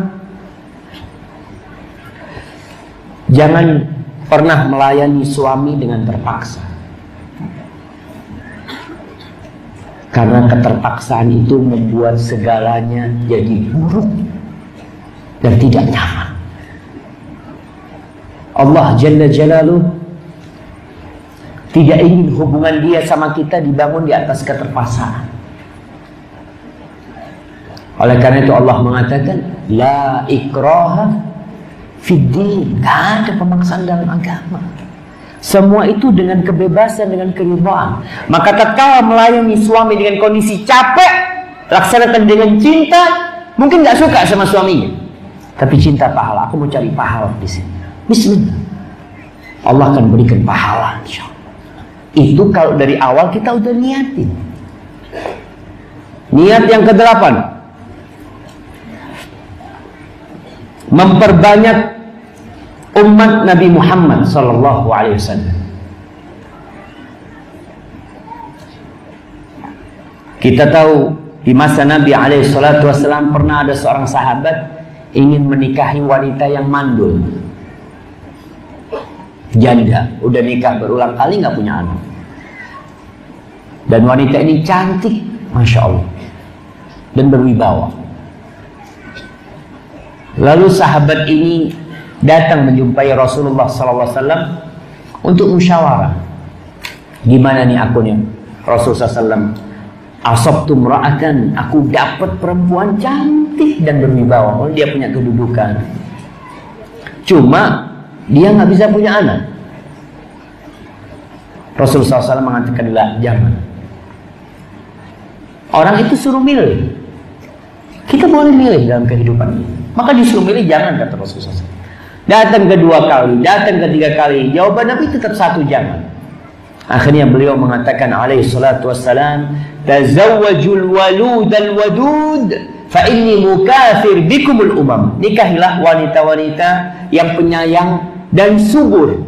jangan pernah melayani suami dengan terpaksa. Karena keterpaksaan itu membuat segalanya jadi buruk dan tidak nyaman. Allah Jalla Jalaluh tidak ingin hubungan dia sama kita dibangun di atas keterpaksaan. Oleh karena itu Allah mengatakan, la ikraha fid din. Gak ada pemaksaan dalam agama. Semua itu dengan kebebasan, dengan keridhaan. Maka tatkala melayani suami dengan kondisi capek, laksanakan dengan cinta. Mungkin gak suka sama suaminya, tapi cinta pahala. Aku mau cari pahala di sini. Bismillah, Allah akan berikan pahala insyaallah. Itu kalau dari awal kita udah niatin. Niat yang ke-8, memperbanyak umat Nabi Muhammad sallallahu alaihi wasallam. Kita tahu di masa Nabi alaihi salatu wasallam pernah ada seorang sahabat ingin menikahi wanita yang mandul, janda, udah nikah berulang kali nggak punya anak. Dan wanita ini cantik, masya Allah, dan berwibawa. Lalu sahabat ini datang menjumpai Rasulullah SAW untuk musyawarah. Gimana nih akunnya? Rasulullah SAW, asabtu mra'atan, aku dapat perempuan cantik dan berwibawa. Oh, dia punya kedudukan. Cuma dia nggak bisa punya anak. Rasulullah SAW mengatakan, lah, jangan. Orang itu suruh milih. Kita boleh milih dalam kehidupan ini. Maka disuruh milih jangan, kata Rasulullah SAW. Datang kedua kali, datang ketiga kali, jawaban Nabi tetap satu, jangan. Akhirnya beliau mengatakan alaihi salatu wassalam, tazawwajul walud al wadud fa inni mukathir bikumul umam. Nikahilah wanita-wanita yang penyayang dan subur,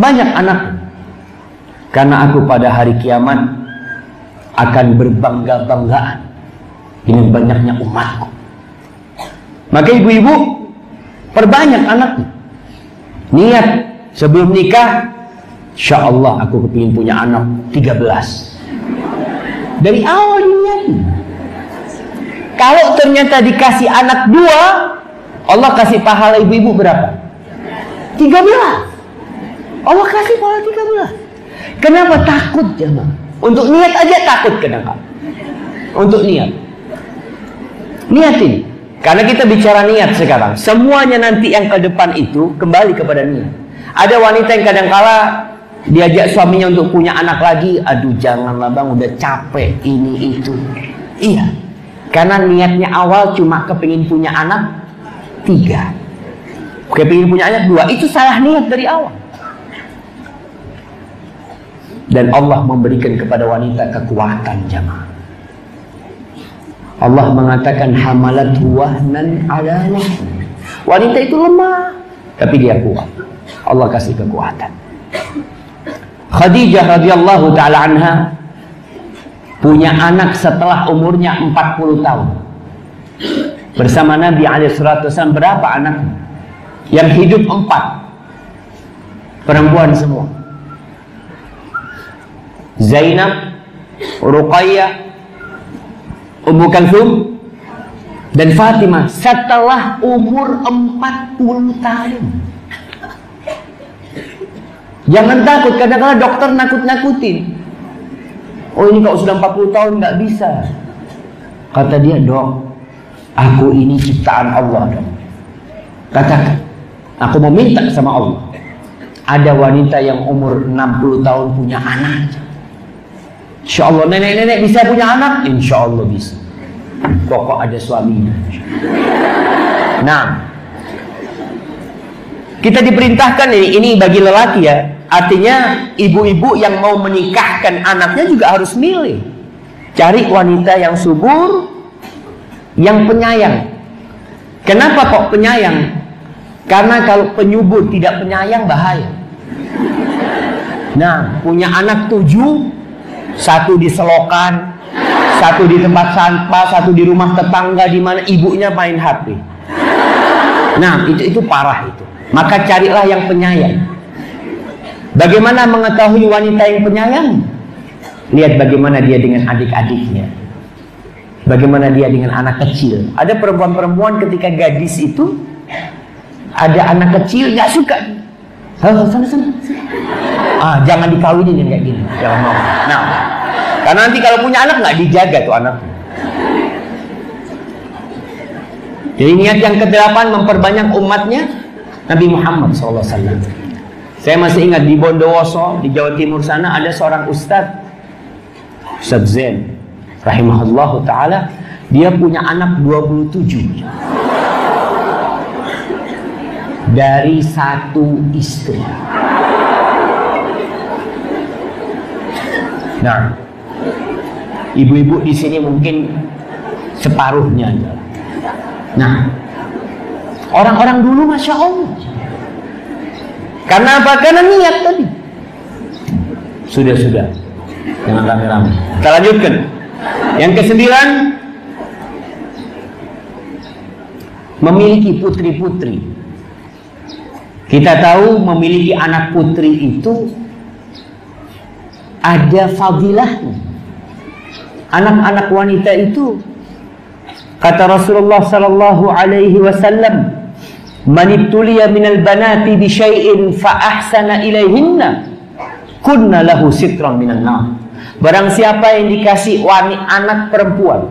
banyak anak. Karena aku pada hari kiamat akan berbangga-banggaan dengan banyaknya umatku. Maka ibu-ibu perbanyak anaknya. Niat sebelum nikah, insya Allah aku kepingin punya anak 13. Dari awal diniatin. Kalau ternyata dikasih anak 2, Allah kasih pahala ibu-ibu berapa? 13. Allah kasih pahala 13. Kenapa takut jemaah? Untuk niat aja takut, kenapa? Untuk niat. Niatin. Karena kita bicara niat sekarang. Semuanya nanti yang ke depan itu kembali kepada niat. Ada wanita yang kadang-kala diajak suaminya untuk punya anak lagi. Aduh janganlah bang, udah capek ini itu. Iya. Karena niatnya awal cuma kepingin punya anak 3. Kepingin punya anak 2. Itu salah niat dari awal. Dan Allah memberikan kepada wanita kekuatan jamaah. Allah mengatakan hamalat wahnan ala wahn. Wanita itu lemah, tapi dia kuat. Allah kasih kekuatan. Khadijah radhiyallahu taala anha punya anak setelah umurnya 40 tahun. Bersama Nabi alaihi salatu wasallam berapa anak? Yang hidup 4. Perempuan semua. Zainab, Ruqayyah, Ummu Kalthum dan Fatimah setelah umur 40 tahun. Jangan takut, kadang-kadang dokter nakut-nakutin. Oh ini kalau sudah 40 tahun nggak bisa. Kata dia, dok, aku ini ciptaan Allah dok. Katakan, aku mau minta sama Allah. Ada wanita yang umur 60 tahun punya anak. Insya Allah nenek-nenek bisa punya anak? Insya Allah bisa. Pokok ada suaminya. Nah, kita diperintahkan ini bagi lelaki ya. Artinya ibu-ibu yang mau menikahkan anaknya juga harus milih. Cari wanita yang subur, yang penyayang. Kenapa kok penyayang? Karena kalau penyubur tidak penyayang bahaya. Nah, punya anak 7, 1 di selokan, 1 di tempat sampah, 1 di rumah tetangga di mana ibunya main HP. Nah, itu parah itu. Maka carilah yang penyayang. Bagaimana mengetahui wanita yang penyayang? Lihat bagaimana dia dengan adik-adiknya. Bagaimana dia dengan anak kecil. Ada perempuan-perempuan ketika gadis itu ada anak kecil nggak suka. Sana. Jangan dikawinin kayak gini. Jangan mau. Nah, karena nanti kalau punya anak nggak dijaga tuh anaknya. Jadi niat yang ke-8 memperbanyak umatnya Nabi Muhammad SAW. Saya masih ingat di Bondowoso di Jawa Timur sana ada seorang Ustadz Zain rahimahullahu taala. Dia punya anak 27 dari 1 istri. Nah, ibu-ibu di sini mungkin separuhnya aja. Nah, orang-orang dulu masya Allah. Karena apa? Karena niat tadi. Sudah. Jangan rame-rame. Kita lanjutkan. Yang ke-9, memiliki putri-putri. Kita tahu memiliki anak putri itu ada fadilahnya. Anak-anak wanita itu, kata Rasulullah sallallahu alaihi wasallam, "Man ibtuliya minal banati bi syai'in fa ahsana ilaihinna, kunna lahu sitran minan nar." Barang siapa yang dikasih anak perempuan,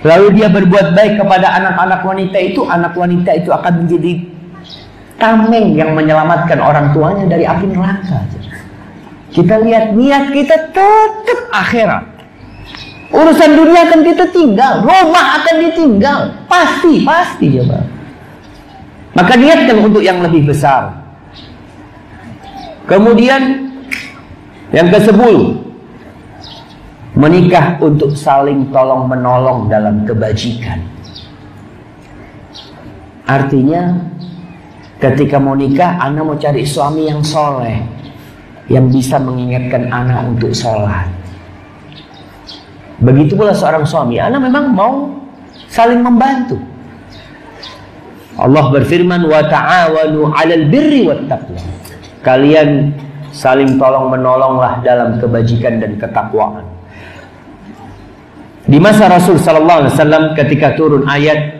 lalu dia berbuat baik kepada anak-anak wanita itu, anak wanita itu akan menjadi tameng yang menyelamatkan orang tuanya dari api neraka. Kita lihat niat kita tetap akhirat. Urusan dunia akan kita tinggal, rumah akan ditinggal, pasti ya Bang. Maka niatkan untuk yang lebih besar. Kemudian yang ke-10, menikah untuk saling tolong menolong dalam kebajikan. Artinya ketika mau nikah, Anda mau cari suami yang soleh, yang bisa mengingatkan anak untuk sholat. Begitu pula seorang suami, Anda memang mau saling membantu. Allah berfirman, wa ta'awanu 'alal birri wat taqwa. Kalian saling tolong menolonglah dalam kebajikan dan ketakwaan. Di masa Rasul sallallahu alaihi wasallam ketika turun ayat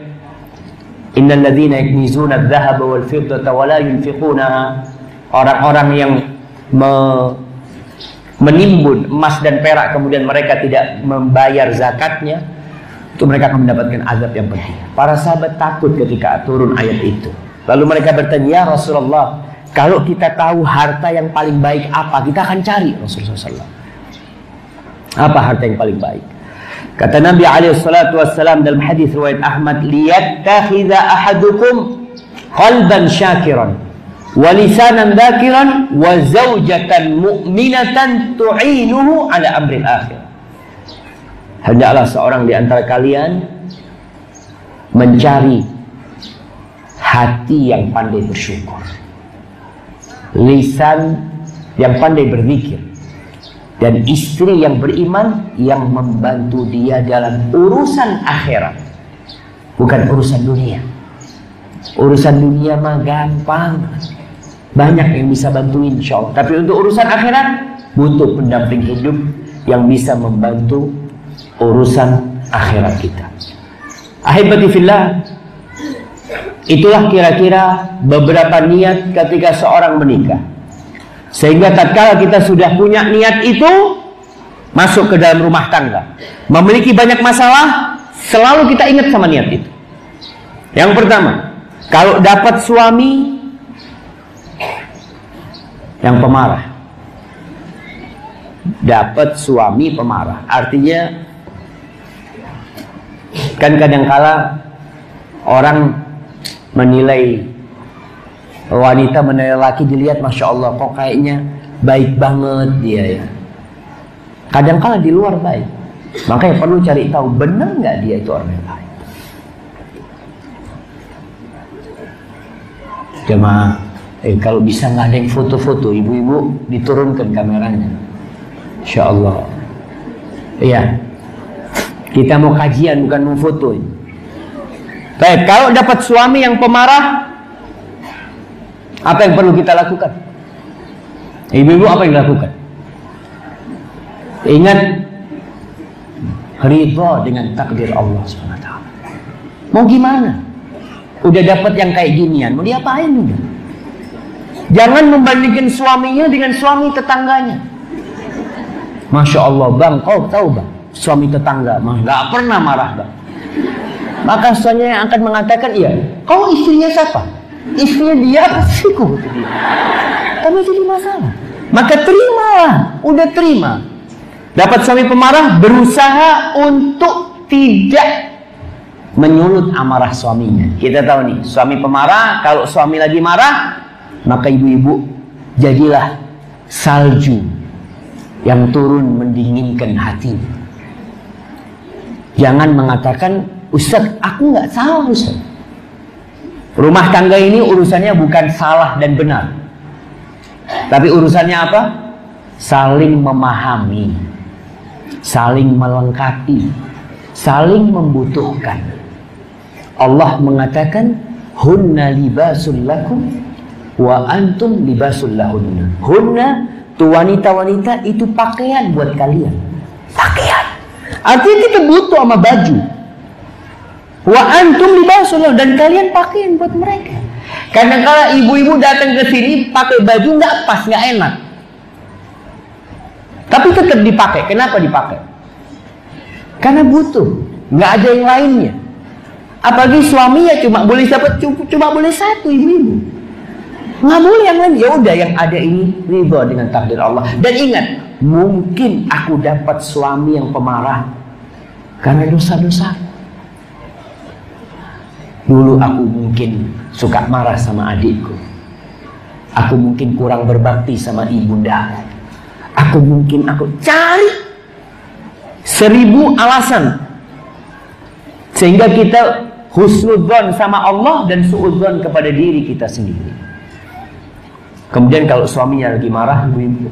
innal ladzina yaknizuna adh-dhahaba wal fiddata wa la yunfiqunaha, orang-orang yang menimbun emas dan perak kemudian mereka tidak membayar zakatnya, itu mereka akan mendapatkan azab yang pedih. Para sahabat takut ketika turun ayat itu. Lalu mereka bertanya, ya Rasulullah, kalau kita tahu harta yang paling baik apa, kita akan cari. Rasulullah SAW, apa harta yang paling baik? Kata Nabi SAW dalam hadis riwayat Ahmad, liyattakhidha ahadukum qalban syakiran wa lisanan dzakiran wa zawjatan mu'minatan tu'inuhu ala amril akhir. Hendaklah seorang di antara kalian mencari hati yang pandai bersyukur, lisan yang pandai berzikir, dan istri yang beriman yang membantu dia dalam urusan akhirat, bukan urusan dunia. Urusan dunia mah gampang, banyak yang bisa bantuin insyaallah. Tapi untuk urusan akhirat butuh pendamping hidup yang bisa membantu urusan akhirat kita. Ahibati fillah, itulah kira-kira beberapa niat ketika seorang menikah. Sehingga tatkala kita sudah punya niat itu, masuk ke dalam rumah tangga, memiliki banyak masalah, selalu kita ingat sama niat itu. Yang pertama, kalau dapat suami yang pemarah, dapat suami pemarah, artinya kan kadangkala orang menilai wanita, menilai laki, dilihat masya Allah kok kayaknya baik banget dia ya. Kadangkala di luar baik, makanya perlu cari tahu benar nggak dia itu orang yang baik. Jemaah, kalau bisa nggak ada yang foto-foto, ibu-ibu diturunkan kameranya, insya Allah. Iya, kita mau kajian bukan mau foto. Baik, kalau dapat suami yang pemarah, apa yang perlu kita lakukan? Ibu-ibu apa yang dilakukan? Ingat, ridha dengan takdir Allah SWT. Mau gimana? Udah dapat yang kayak ginian, mau diapain udah? Jangan membandingkan suaminya dengan suami tetangganya. Masya Allah bang, kau tahu bang, suami tetangga mah nggak pernah marah bang. Maka suaminya yang akan mengatakan, iya, kau istrinya siapa? Istrinya dia, pastiku. Tapi jadi masalah. Maka terimalah, udah terima. Dapat suami pemarah, berusaha untuk tidak menyulut amarah suaminya. Kita tahu nih, suami pemarah, kalau suami lagi marah, maka ibu-ibu jadilah salju yang turun mendinginkan hati. Jangan mengatakan, Ustaz, aku nggak salah Ustaz. Rumah tangga ini urusannya bukan salah dan benar, tapi urusannya apa? Saling memahami, saling melengkapi, saling membutuhkan. Allah mengatakan, hunna libasul lakum wa antum libasul lahunna. Hunna, tu wanita-wanita itu pakaian buat kalian. Pakaian. Artinya kita butuh sama baju. Wa antum libasul lahunna, dan kalian pakaian buat mereka. Kadang-kala ibu-ibu datang ke sini pakai baju nggak pas, nggak enak. Tapi tetap dipakai. Kenapa dipakai? Karena butuh. Nggak ada yang lainnya. Apalagi suami ya cuma boleh dapat, cuma boleh satu ibu-ibu. Nggak boleh yang lain. Ya udah, yang ada ini ridha dengan takdir Allah. Dan ingat, mungkin aku dapat suami yang pemarah karena dosa-dosa. Dulu aku mungkin suka marah sama adikku. Aku mungkin kurang berbakti sama ibunda. Aku cari 1000 alasan, sehingga kita husnudzon sama Allah dan suudzon kepada diri kita sendiri. Kemudian kalau suaminya lagi marah, ibu-ibu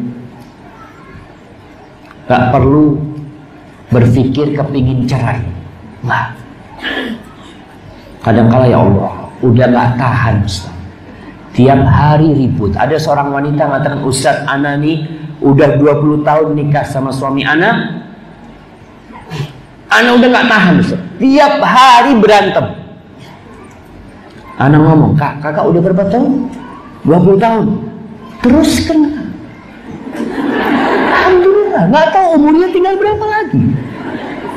gak perlu berpikir kepingin cerai. Nah, kadang-kala ya Allah, udah gak tahan Ustaz, tiap hari ribut. Ada seorang wanita mengatakan, Ustaz, ana nih udah 20 tahun nikah sama suami ana udah gak tahan Ustaz, tiap hari berantem. Ana ngomong, kakak udah berapa tahun? 20 tahun. Teruskan. Alhamdulillah, gak tahu umurnya tinggal berapa lagi.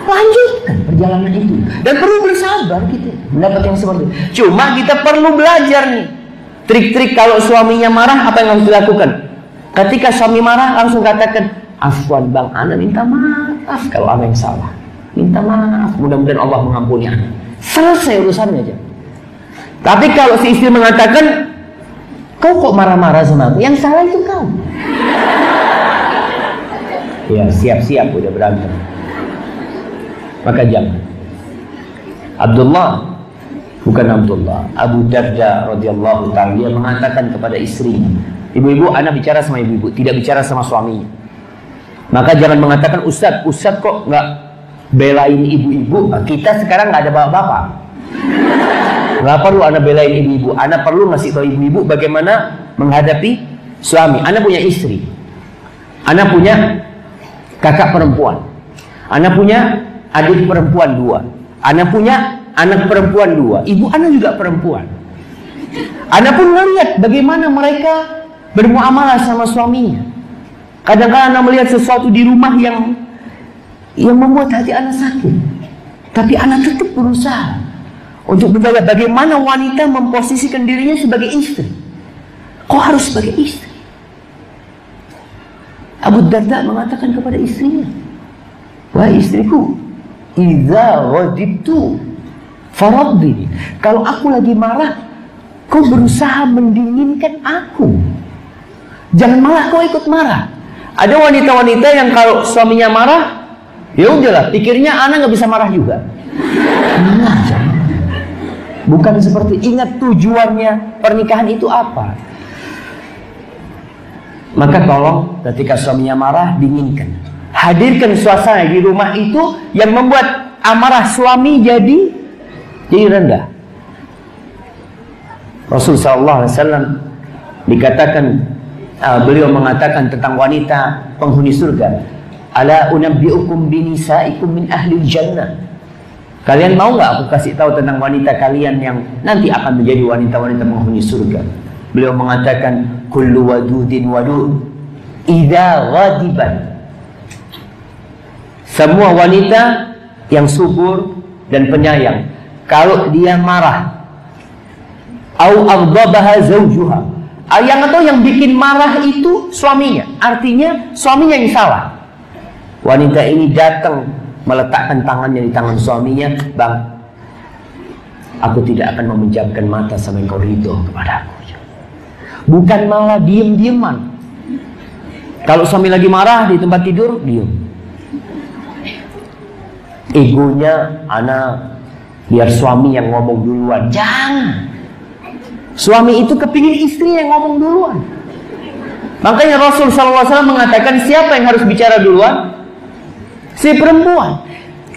Lanjutkan. perjalanan itu. Dan perlu bersabar kita mendapat yang seperti itu. Cuma kita perlu belajar nih. Trik-trik kalau suaminya marah, apa yang harus dilakukan? Ketika suami marah, langsung katakan, afwan bang, ana minta maaf kalau ana yang salah. Minta maaf, mudah-mudahan Allah mengampuni ana. Selesai urusannya aja. Tapi kalau si istri mengatakan, kau kok marah-marah sama aku? Yang salah itu kau. Ya, siap-siap udah berantem. Maka jangan. Abdullah, bukan Abdullah, Abu Darda radhiyallahu ta'ala, dia mengatakan kepada istrinya, ibu-ibu, ana bicara sama ibu-ibu, tidak bicara sama suaminya. Maka jangan mengatakan, Ustadz kok nggak belain ibu-ibu? Kita sekarang nggak ada bapak-bapak. Nggak perlu ana belain ibu-ibu. Ana perlu ngasih tahu ibu-ibu bagaimana menghadapi suami. Ana punya istri. Ana punya kakak perempuan. Ana punya adik perempuan 2. Ana punya anak perempuan 2. Ibu ana juga perempuan. Ana pun melihat bagaimana mereka bermuamalah sama suaminya. Kadang-kadang ana melihat sesuatu di rumah yang membuat hati ana sakit. Tapi ana tetap berusaha untuk belajar bagaimana wanita memposisikan dirinya sebagai istri. Kok harus sebagai istri? Abu Darda mengatakan kepada istrinya, wahai istriku, idza ghadibtu faraddini. Kalau aku lagi marah, kau berusaha mendinginkan aku. Jangan malah kau ikut marah. Ada wanita-wanita yang kalau suaminya marah, ya udahlah, pikirnya ana nggak bisa marah juga. Bukan seperti, ingat tujuannya pernikahan itu apa. Maka tolong ketika suaminya marah, dinginkan. Hadirkan suasana di rumah itu yang membuat amarah suami jadi rendah. Rasulullah SAW dikatakan, beliau mengatakan tentang wanita penghuni surga, ala unabbiukum binisaikum min ahli jannah. Kalian mau nggak aku kasih tahu tentang wanita kalian yang nanti akan menjadi wanita-wanita penghuni surga? Beliau mengatakan, kullu wadudin wadud idza ghadiban. Semua wanita yang subur dan penyayang, kalau dia marah, au aghdabaha zawjuha, yang bikin marah itu suaminya, artinya suaminya yang salah. Wanita ini datang meletakkan tangannya di tangan suaminya, bang, aku tidak akan memejamkan mata sampai engkau ridho kepada aku. Bukan malah diem-dieman. Kalau suami lagi marah di tempat tidur, diem. Egonya, anak biar suami yang ngomong duluan. Jangan. Suami itu kepingin istri yang ngomong duluan. Makanya Rasul SAW mengatakan, siapa yang harus bicara duluan? Si perempuan.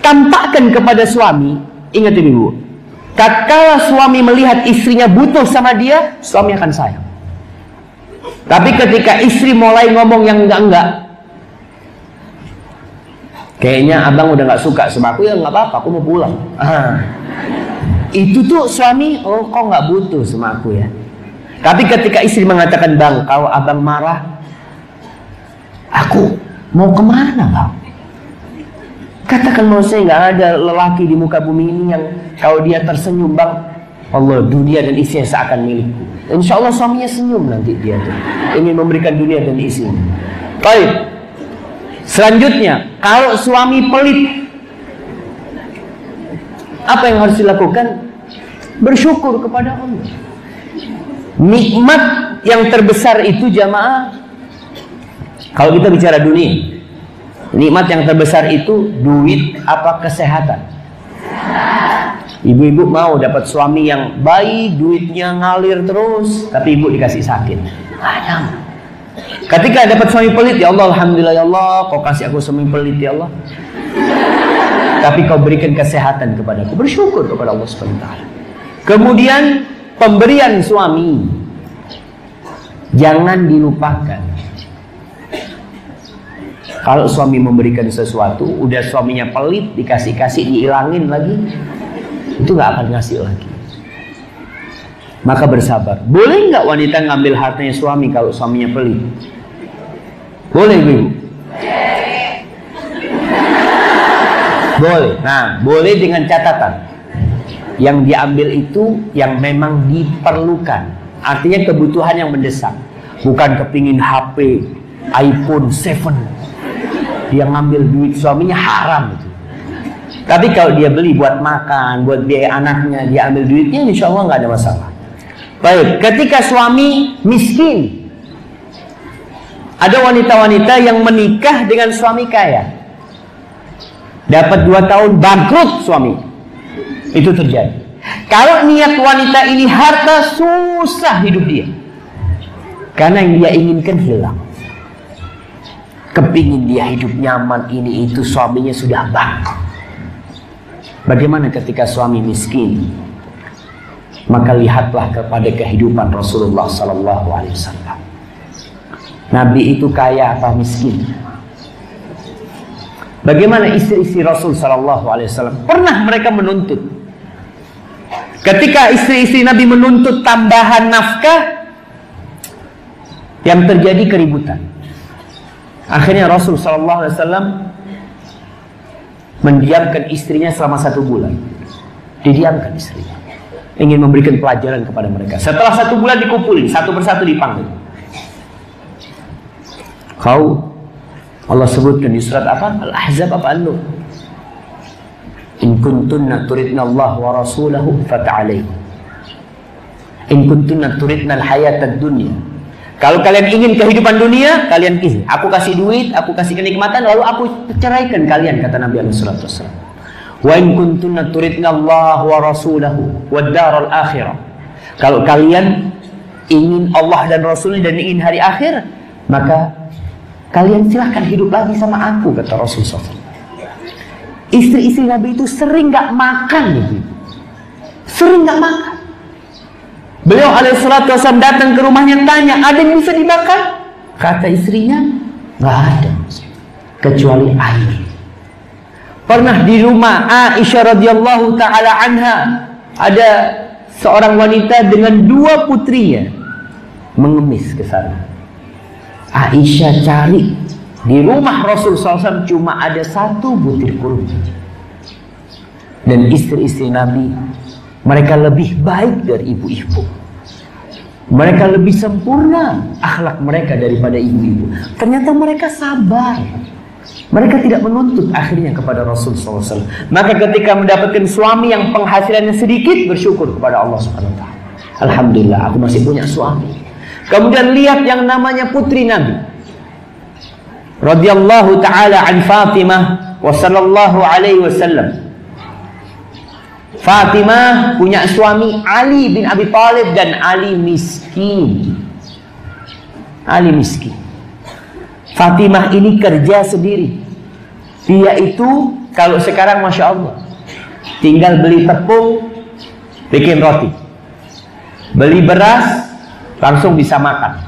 Tampakkan kepada suami. Ingat ibu, tatkala suami melihat istrinya butuh sama dia, suami akan sayang. Tapi ketika istri mulai ngomong yang enggak, kayaknya abang udah nggak suka sama aku, ya nggak apa-apa, aku mau pulang. Itu tuh suami, oh kok nggak butuh sama aku ya. Tapi ketika istri mengatakan, bang, kalau abang marah, aku mau kemana bang? Katakan, mau saya nggak ada lelaki di muka bumi ini yang kalau dia tersenyum, bang, Allah, dunia dan isinya seakan milikku. Insya Allah suaminya senyum nanti dia tuh, ingin memberikan dunia dan isinya. Baik. Selanjutnya, kalau suami pelit, apa yang harus dilakukan? Bersyukur kepada Allah. Nikmat yang terbesar itu jamaah, kalau kita bicara dunia, nikmat yang terbesar itu duit apa kesehatan? Ibu-ibu mau dapat suami yang baik, duitnya ngalir terus, tapi ibu dikasih sakit. Ketika dapat suami pelit, ya Allah, alhamdulillah ya Allah, kau kasih aku suami pelit ya Allah. Tapi kau berikan kesehatan kepadaku, bersyukur kepada Allah SWT. Kemudian pemberian suami jangan dilupakan. Kalau suami memberikan sesuatu, udah suaminya pelit, dikasih-kasih, diilangin lagi, itu nggak akan ngasih lagi. Maka bersabar. Boleh nggak wanita ngambil hartanya suami kalau suaminya pelit? Boleh, Bu. Boleh. Nah, boleh dengan catatan yang diambil itu yang memang diperlukan. Artinya kebutuhan yang mendesak. Bukan kepingin HP, iPhone 7. Dia ngambil duit suaminya haram itu. Tapi kalau dia beli buat makan, buat biaya anaknya, dia ambil duitnya, insya Allah nggak ada masalah. Baik, ketika suami miskin, ada wanita-wanita yang menikah dengan suami kaya. Dapat 2 tahun bangkrut suami. Itu terjadi. Kalau niat wanita ini harta, susah hidup dia. Karena yang dia inginkan hilang. Kepingin dia hidup nyaman, ini itu, suaminya sudah bangkrut. Bagaimana ketika suami miskin? Maka lihatlah kepada kehidupan Rasulullah SAW. Nabi itu kaya apa miskin? Bagaimana istri-istri Rasul SAW? Pernah mereka menuntut. Ketika istri-istri Nabi menuntut tambahan nafkah, yang terjadi keributan. Akhirnya Rasul SAW mendiamkan istrinya selama 1 bulan. Didiamkan istrinya, ingin memberikan pelajaran kepada mereka. Setelah 1 bulan dikumpulin, satu persatu dipanggil. Kau, Allah sebutkan di surat apa? Al-Ahzab apa An-Nur? In kuntunna turidna Allah wa rasulahu fata'alaih. In kuntunna turidna al-hayatad dunya. Kalau kalian ingin kehidupan dunia, kalian pilih. Aku kasih duit, aku kasih kenikmatan, lalu aku ceraikan kalian, kata Nabi SAW. Wa in kuntunna turidna Allah wa rasulahu wa daral akhirah. Kalau kalian ingin Allah dan Rasulnya dan ingin hari akhir, maka kalian silahkan hidup lagi sama aku, kata Rasul SAW. Istri-istri Nabi itu sering gak makan gitu. Sering gak makan. Beliau alaihissalatu wassalam datang ke rumahnya, tanya, ada yang bisa dimakan? Kata istrinya, gak ada, kecuali air. Pernah di rumah Aisyah radhiyallahu ta'ala anha, ada seorang wanita dengan 2 putrinya mengemis ke sana. Aisyah cari di rumah Rasul SAW, cuma ada 1 butir kurma. Dan istri-istri Nabi, mereka lebih baik dari ibu-ibu. Mereka lebih sempurna akhlak mereka daripada ibu-ibu. Ternyata mereka sabar. Mereka tidak menuntut akhirnya kepada Rasul SAW. Maka ketika mendapatkan suami yang penghasilannya sedikit, bersyukur kepada Allah SWT. Alhamdulillah, aku masih punya suami. Kemudian lihat yang namanya putri Nabi, radhiyallahu ta'ala an Fatimah wa sallallahu alaihi wasallam. Fatimah punya suami Ali bin Abi Thalib, dan Ali miskin. Ali miskin. Fatimah ini kerja sendiri. Dia itu kalau sekarang Masya Allah, tinggal beli tepung, bikin roti, beli beras, langsung bisa makan.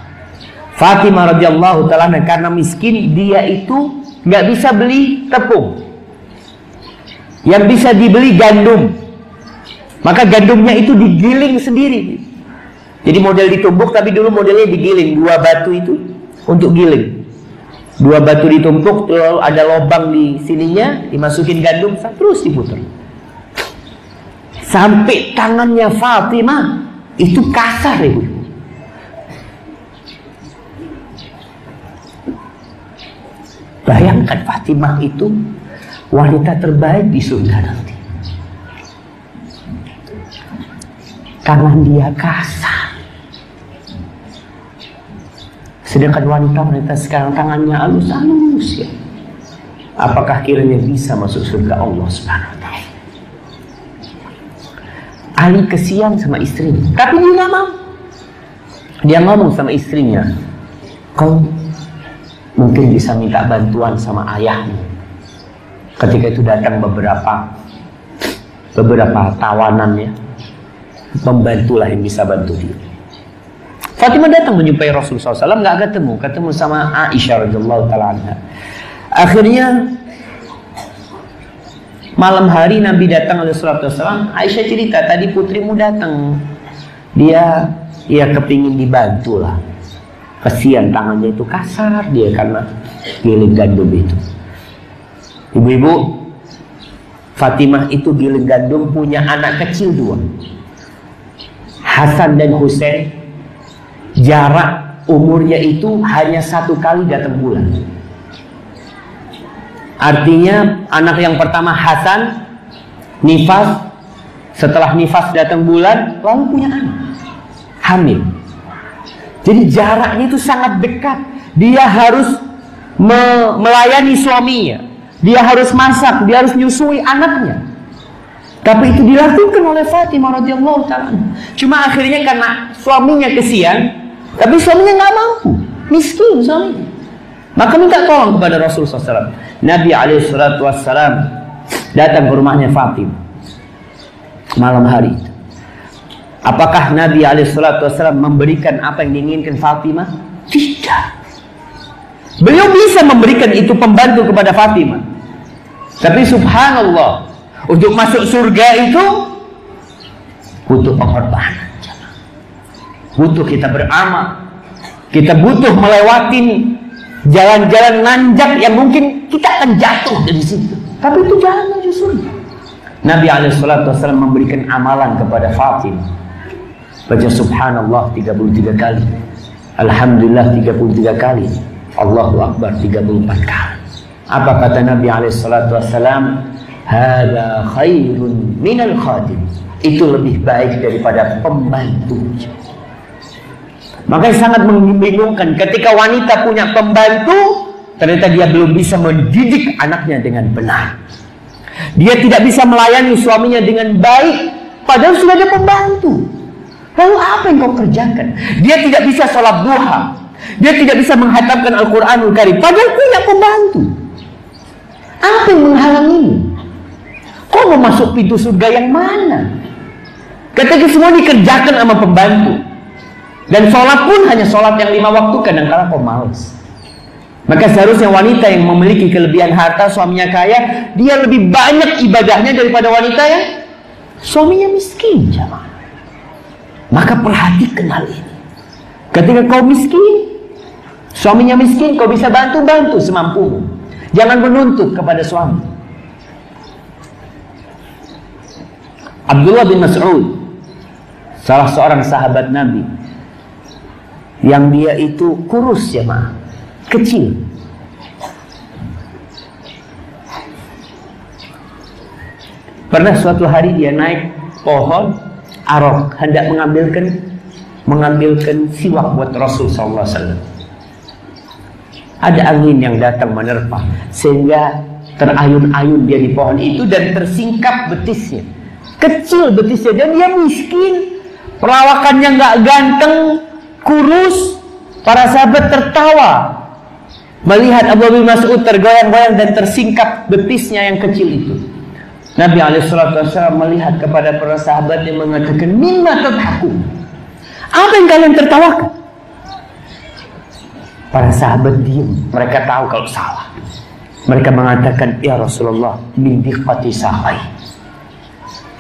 Fatimah radhiyallahu ta'ala karena miskin, dia itu nggak bisa beli tepung. Yang bisa dibeli gandum. Maka gandumnya itu digiling sendiri. Jadi model ditumbuk, tapi dulu modelnya digiling. 2 batu itu untuk giling. 2 batu ditumpuk, lalu ada lubang di sininya, dimasukin gandum, terus diputar. Sampai tangannya Fatimah itu kasar, ibu. Bayangkan, Fatimah itu wanita terbaik di surga nanti. Karena dia kasar. Sedangkan wanita-wanita sekarang tangannya halus-halus ya. Apakah kiranya bisa masuk surga Allah Subhanahu wa ta'ala? Ali kesian sama istrinya, tapi dia nggak mau. Dia ngomong sama istrinya, kau mungkin bisa minta bantuan sama ayahmu. Ketika itu datang beberapa tawanan ya, membantulah yang bisa bantu dia. Fatimah datang menjumpai Rasulullah SAW, nggak ketemu sama Aisyah radhiyallahu ta'ala anha. Akhirnya malam hari Nabi datang oleh Rasulullah SAW. Aisyah cerita, tadi putrimu datang, dia kepingin dibantu lah. Kesian tangannya itu kasar dia karena giling gandum itu. Ibu-ibu, Fatimah itu giling gandum, punya anak kecil 2, Hasan dan Husain. Jarak umurnya itu hanya 1 kali datang bulan. Artinya anak yang pertama Hasan nifas, setelah nifas datang bulan, lalu punya anak hamil. Jadi jaraknya itu sangat dekat. Dia harus melayani suaminya, dia harus masak, dia harus nyusui anaknya. Tapi itu dilakukan oleh Fatimah radhiyallahu ta'ala. Cuma akhirnya karena suaminya kesian, tapi suaminya nggak mampu, miskin suaminya. Maka minta tolong kepada Rasulullah SAW. Nabi SAW datang ke rumahnya Fatimah malam hari itu. Apakah Nabi SAW memberikan apa yang diinginkan Fatimah? Tidak. Beliau bisa memberikan itu pembantu kepada Fatimah. Tapi subhanallah, untuk masuk surga itu butuh pengorbanan. Butuh kita beramal. Kita butuh melewatin jalan-jalan nanjak yang mungkin kita akan jatuh dari situ. Tapi itu jalan menuju surga. Nabi SAW memberikan amalan kepada Fatimah. Baca subhanallah 33 kali. Alhamdulillah 33 kali. Allahu Akbar 34 kali. Apa kata Nabi SAW? Hada khairun minal khadim. Itu lebih baik daripada pembantu. Makanya sangat membingungkan ketika wanita punya pembantu, ternyata dia belum bisa mendidik anaknya dengan benar. Dia tidak bisa melayani suaminya dengan baik, padahal sudah ada pembantu. Lalu apa yang kau kerjakan? Dia tidak bisa sholat duha, dia tidak bisa menghatamkan Al-Quranul Karim, padahal punya pembantu. Apa yang menghalangimu? Kau mau masuk pintu surga yang mana? Ketika semua dikerjakan sama pembantu, dan sholat pun hanya sholat yang 5 waktu, kadang-kadang kau malas. Maka seharusnya wanita yang memiliki kelebihan harta, suaminya kaya, dia lebih banyak ibadahnya daripada wanita yang suaminya miskin. Jamaah. Maka perhatikan hal ini. Ketika kau miskin, suaminya miskin, kau bisa bantu-bantu semampumu. Jangan menuntut kepada suami. Abdullah bin Mas'ud, salah seorang sahabat Nabi, yang dia itu kurus jemaah, kecil. Pernah suatu hari dia naik pohon arok, hendak mengambilkan siwak buat Rasul sallallahu alaihi wasallam. Ada angin yang datang menerpa sehingga terayun-ayun dia di pohon itu dan tersingkap betisnya. Kecil betisnya dan dia miskin, perawakannya nggak ganteng, kurus. Para sahabat tertawa melihat Abdullah bin Mas'ud tergoyang-goyang dan tersingkap betisnya yang kecil itu. Nabi SAW melihat kepada para sahabat yang mengatakan, mimma tadhakun? Apa yang kalian tertawakan? Para sahabat diam, mereka tahu kalau salah. Mereka mengatakan, ya Rasulullah, min diqqati saqai.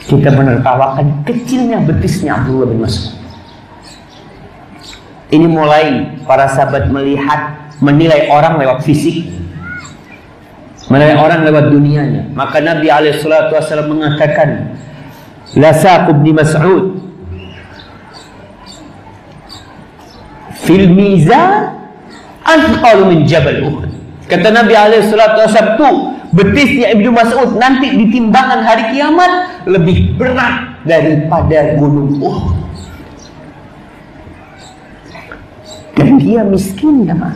Kita menertawakan kecilnya betisnya Abdullah bin Mas'ud. Ini mulai para sahabat menilai orang lewat fisik, menilai orang lewat dunianya. Maka Nabi SAW mengatakan, la saqub bin Mas'ud fil mizan athqalu min jabal Uhud. Kata Nabi SAW, tuh betisnya Ibnu Mas'ud nanti di timbangan hari kiamat lebih berat daripada gunung Uhud. Dan dia miskin ya mah.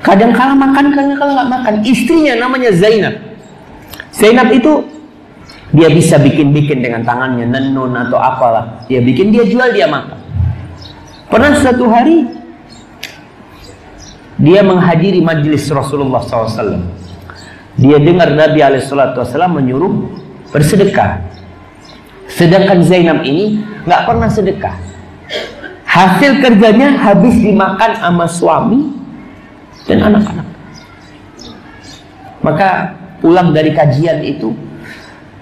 Kadang kala makan, kadang kala nggak makan. Istrinya namanya Zainab. Zainab itu dia bisa bikin-bikin dengan tangannya, nenun atau apalah. Dia bikin, dia jual, dia makan. Pernah suatu hari dia menghadiri majelis Rasulullah SAW. Dia dengar Nabi SAW menyuruh bersedekah. Sedangkan Zainab ini nggak pernah sedekah. Hasil kerjanya habis dimakan sama suami dan anak-anak. Maka pulang dari kajian itu,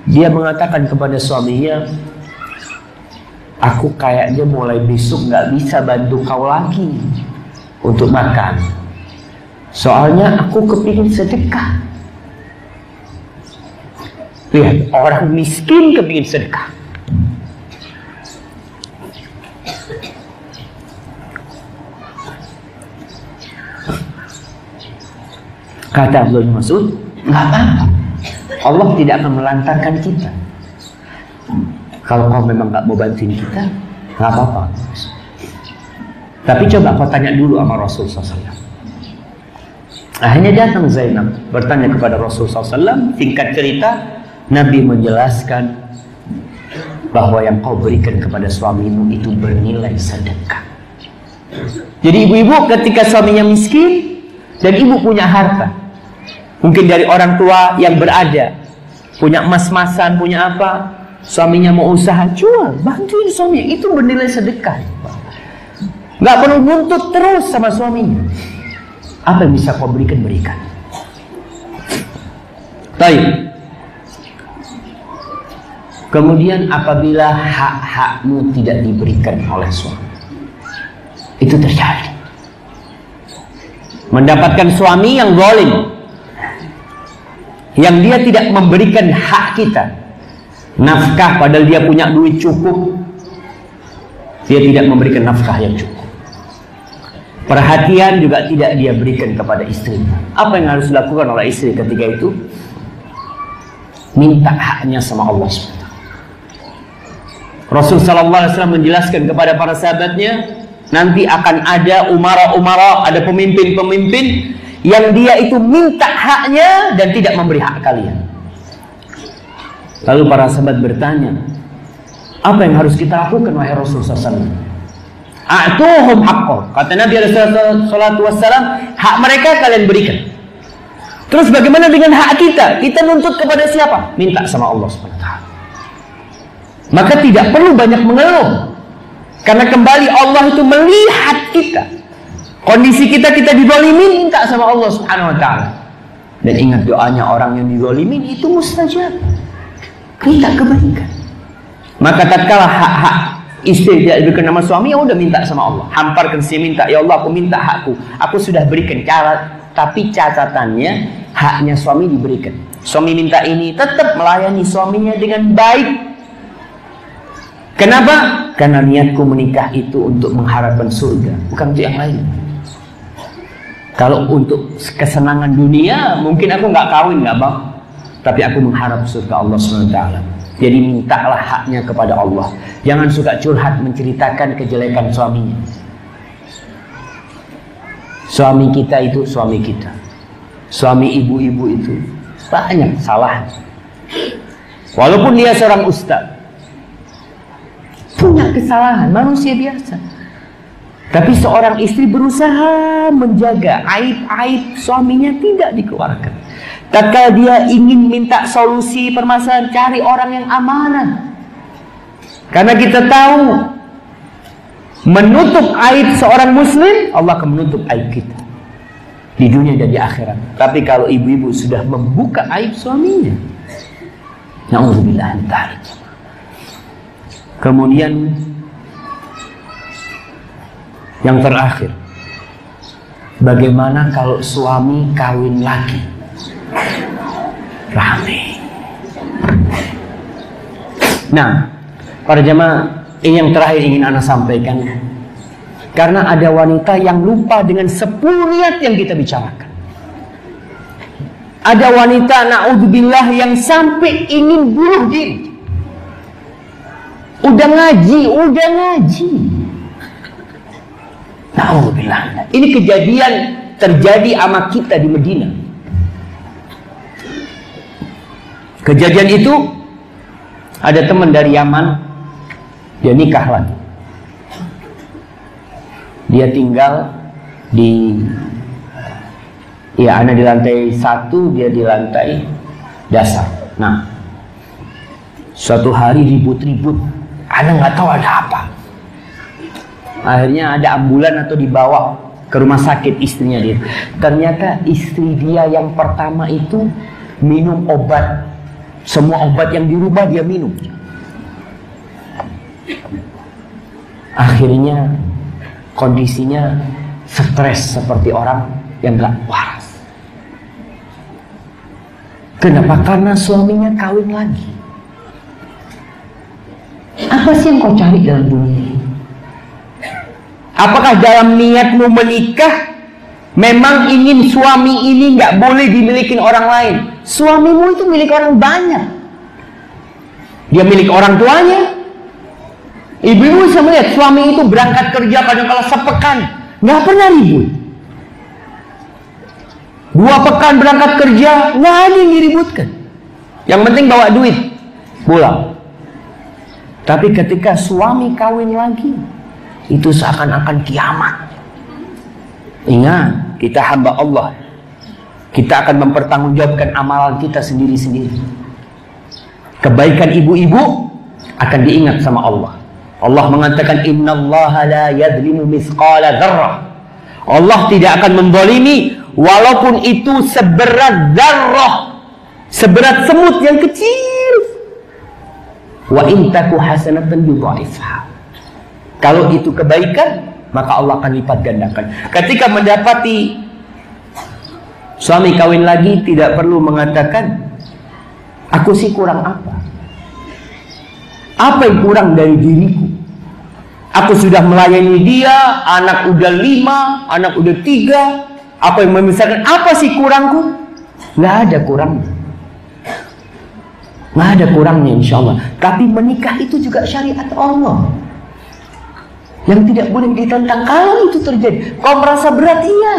dia mengatakan kepada suaminya, aku kayaknya mulai besok nggak bisa bantu kau lagi untuk makan. Soalnya aku kepingin sedekah. Lihat, orang miskin kepingin sedekah. Kata Abdullah bin Mas'ud, nggak apa-apa. Allah tidak akan melantarkan kita. Kalau kau memang nggak mau bantuin kita, nggak apa-apa. Tapi coba kau tanya dulu sama Rasul SAW. Akhirnya datang Zainab bertanya kepada Rasul SAW. Singkat cerita, Nabi menjelaskan bahwa yang kau berikan kepada suamimu itu bernilai sedekah. Jadi ibu-ibu ketika suaminya miskin dan ibu punya harta, mungkin dari orang tua yang berada, punya emas-emasan, punya apa, suaminya mau usaha, jual, bantuin suaminya, itu bernilai sedekah. Nggak perlu nuntut terus sama suaminya. Apa yang bisa kau berikan, berikan. Baik. Kemudian apabila hak-hakmu tidak diberikan oleh suami, itu terjadi. Mendapatkan suami yang zalim, yang dia tidak memberikan hak kita, nafkah padahal dia punya duit cukup, dia tidak memberikan nafkah yang cukup. Perhatian juga tidak dia berikan kepada istrinya. Apa yang harus dilakukan oleh istri ketika itu? Minta haknya sama Allah SWT. Rasul SAW menjelaskan kepada para sahabatnya, nanti akan ada umara-umara, ada pemimpin-pemimpin yang dia itu minta haknya dan tidak memberi hak kalian. Lalu para sahabat bertanya, apa yang harus kita lakukan wahai Rasul SAW? A'tuhum haqqah. Kata Nabi SAW, hak mereka kalian berikan. Terus bagaimana dengan hak kita? Kita nuntut kepada siapa? Minta sama Allah SWT. Maka tidak perlu banyak mengeluh, karena kembali Allah itu melihat kita, kondisi kita dizalimin, minta sama Allah Subhanahu wa ta'ala. Dan ingat, doanya orang yang dizalimin itu mustajab, minta kebaikan. Maka tatkala hak-hak istri tidak diberikan nama suami, ya udah minta sama Allah, hamparkan si minta, ya Allah aku minta hakku, aku sudah berikan, tapi catatannya haknya suami diberikan. Suami minta ini, tetap melayani suaminya dengan baik. Kenapa? Karena niatku menikah itu untuk mengharapkan surga, bukan untuk yang lain. Kalau untuk kesenangan dunia, mungkin aku nggak kawin, nggak bang, tapi aku mengharap surga Allah SWT. Jadi mintalah haknya kepada Allah. Jangan suka curhat menceritakan kejelekan suaminya. Suami kita itu suami kita. Suami ibu-ibu itu banyak salah. Walaupun dia seorang ustaz, punya kesalahan, manusia biasa. Tapi seorang istri berusaha menjaga aib-aib suaminya tidak dikeluarkan. Tatkala dia ingin minta solusi permasalahan, cari orang yang amanah. Karena kita tahu, menutup aib seorang muslim, Allah akan menutup aib kita di dunia dan di akhirat. Tapi kalau ibu-ibu sudah membuka aib suaminya, na'udzubillah min dzalik. Kemudian yang terakhir, bagaimana kalau suami kawin lagi? Rame. Nah, para jemaah, ini yang terakhir ingin Ana sampaikan. Karena ada wanita yang lupa dengan 10 niat yang kita bicarakan. Ada wanita, na'udzubillah, yang sampai ingin bunuh diri. Udah ngaji. Na'udzubillah. Ini kejadian terjadi sama kita di Medina. Kejadian itu, ada teman dari Yaman, dia nikah lagi. Dia tinggal di, ya ana di lantai 1, dia di lantai dasar. Nah, suatu hari ribut-ribut, ana nggak tahu ada apa. Akhirnya ada ambulan atau dibawa ke rumah sakit istrinya dia. Ternyata istri dia yang pertama itu minum obat. Semua obat yang di rumah dia minum. Akhirnya kondisinya stres seperti orang yang gak waras. Kenapa? Karena suaminya kawin lagi. Apa sih yang kau cari dalam dunia ini? Apakah dalam niatmu menikah memang ingin suami ini nggak boleh dimiliki orang lain? Suamimu itu milik orang banyak. Dia milik orang tuanya. Ibu-ibu bisa melihat suami itu berangkat kerja kadang-kala sepekan, nggak pernah ribut. 2 pekan berangkat kerja, nggak ada yang diributkan. Yang penting bawa duit, pulang. Tapi ketika suami kawin lagi, itu seakan-akan kiamat. Ingat, kita hamba Allah. Kita akan mempertanggungjawabkan amalan kita sendiri-sendiri. Kebaikan ibu-ibu akan diingat sama Allah. Allah mengatakan, innallaha la yadhlimu mithqala dzarrah. Allah tidak akan mendolimi walaupun itu seberat dzarrah, seberat semut yang kecil. Wa in taku hasanatan yudha'ifha. Kalau itu kebaikan, maka Allah akan lipat gandakan. Ketika mendapati suami kawin lagi, tidak perlu mengatakan, aku sih kurang apa? Apa yang kurang dari diriku? Aku sudah melayani dia, anak udah 5, anak udah 3. Apa yang memisahkan? Apa sih kurangku? Nggak ada kurangnya. Nggak ada kurangnya insya Allah. Tapi menikah itu juga syariat Allah yang tidak boleh ditentang. Kalau itu terjadi, kau merasa berat, iya,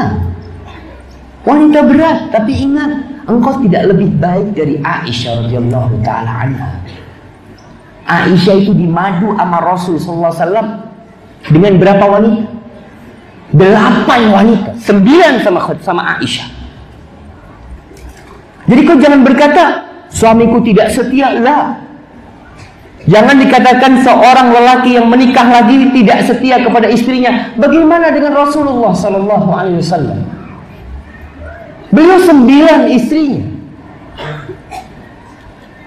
wanita berat, tapi ingat, engkau tidak lebih baik dari Aisyah radhiyallahu taala anha. Aisyah itu dimadu sama Rasul sallallahu alaihi wasallam dengan berapa wanita? 8 wanita, 9 sama Aisyah. Jadi kau jangan berkata suamiku tidak setia, lah. Jangan dikatakan seorang lelaki yang menikah lagi tidak setia kepada istrinya. Bagaimana dengan Rasulullah sallallahu alaihi wasallam? Beliau 9 istrinya.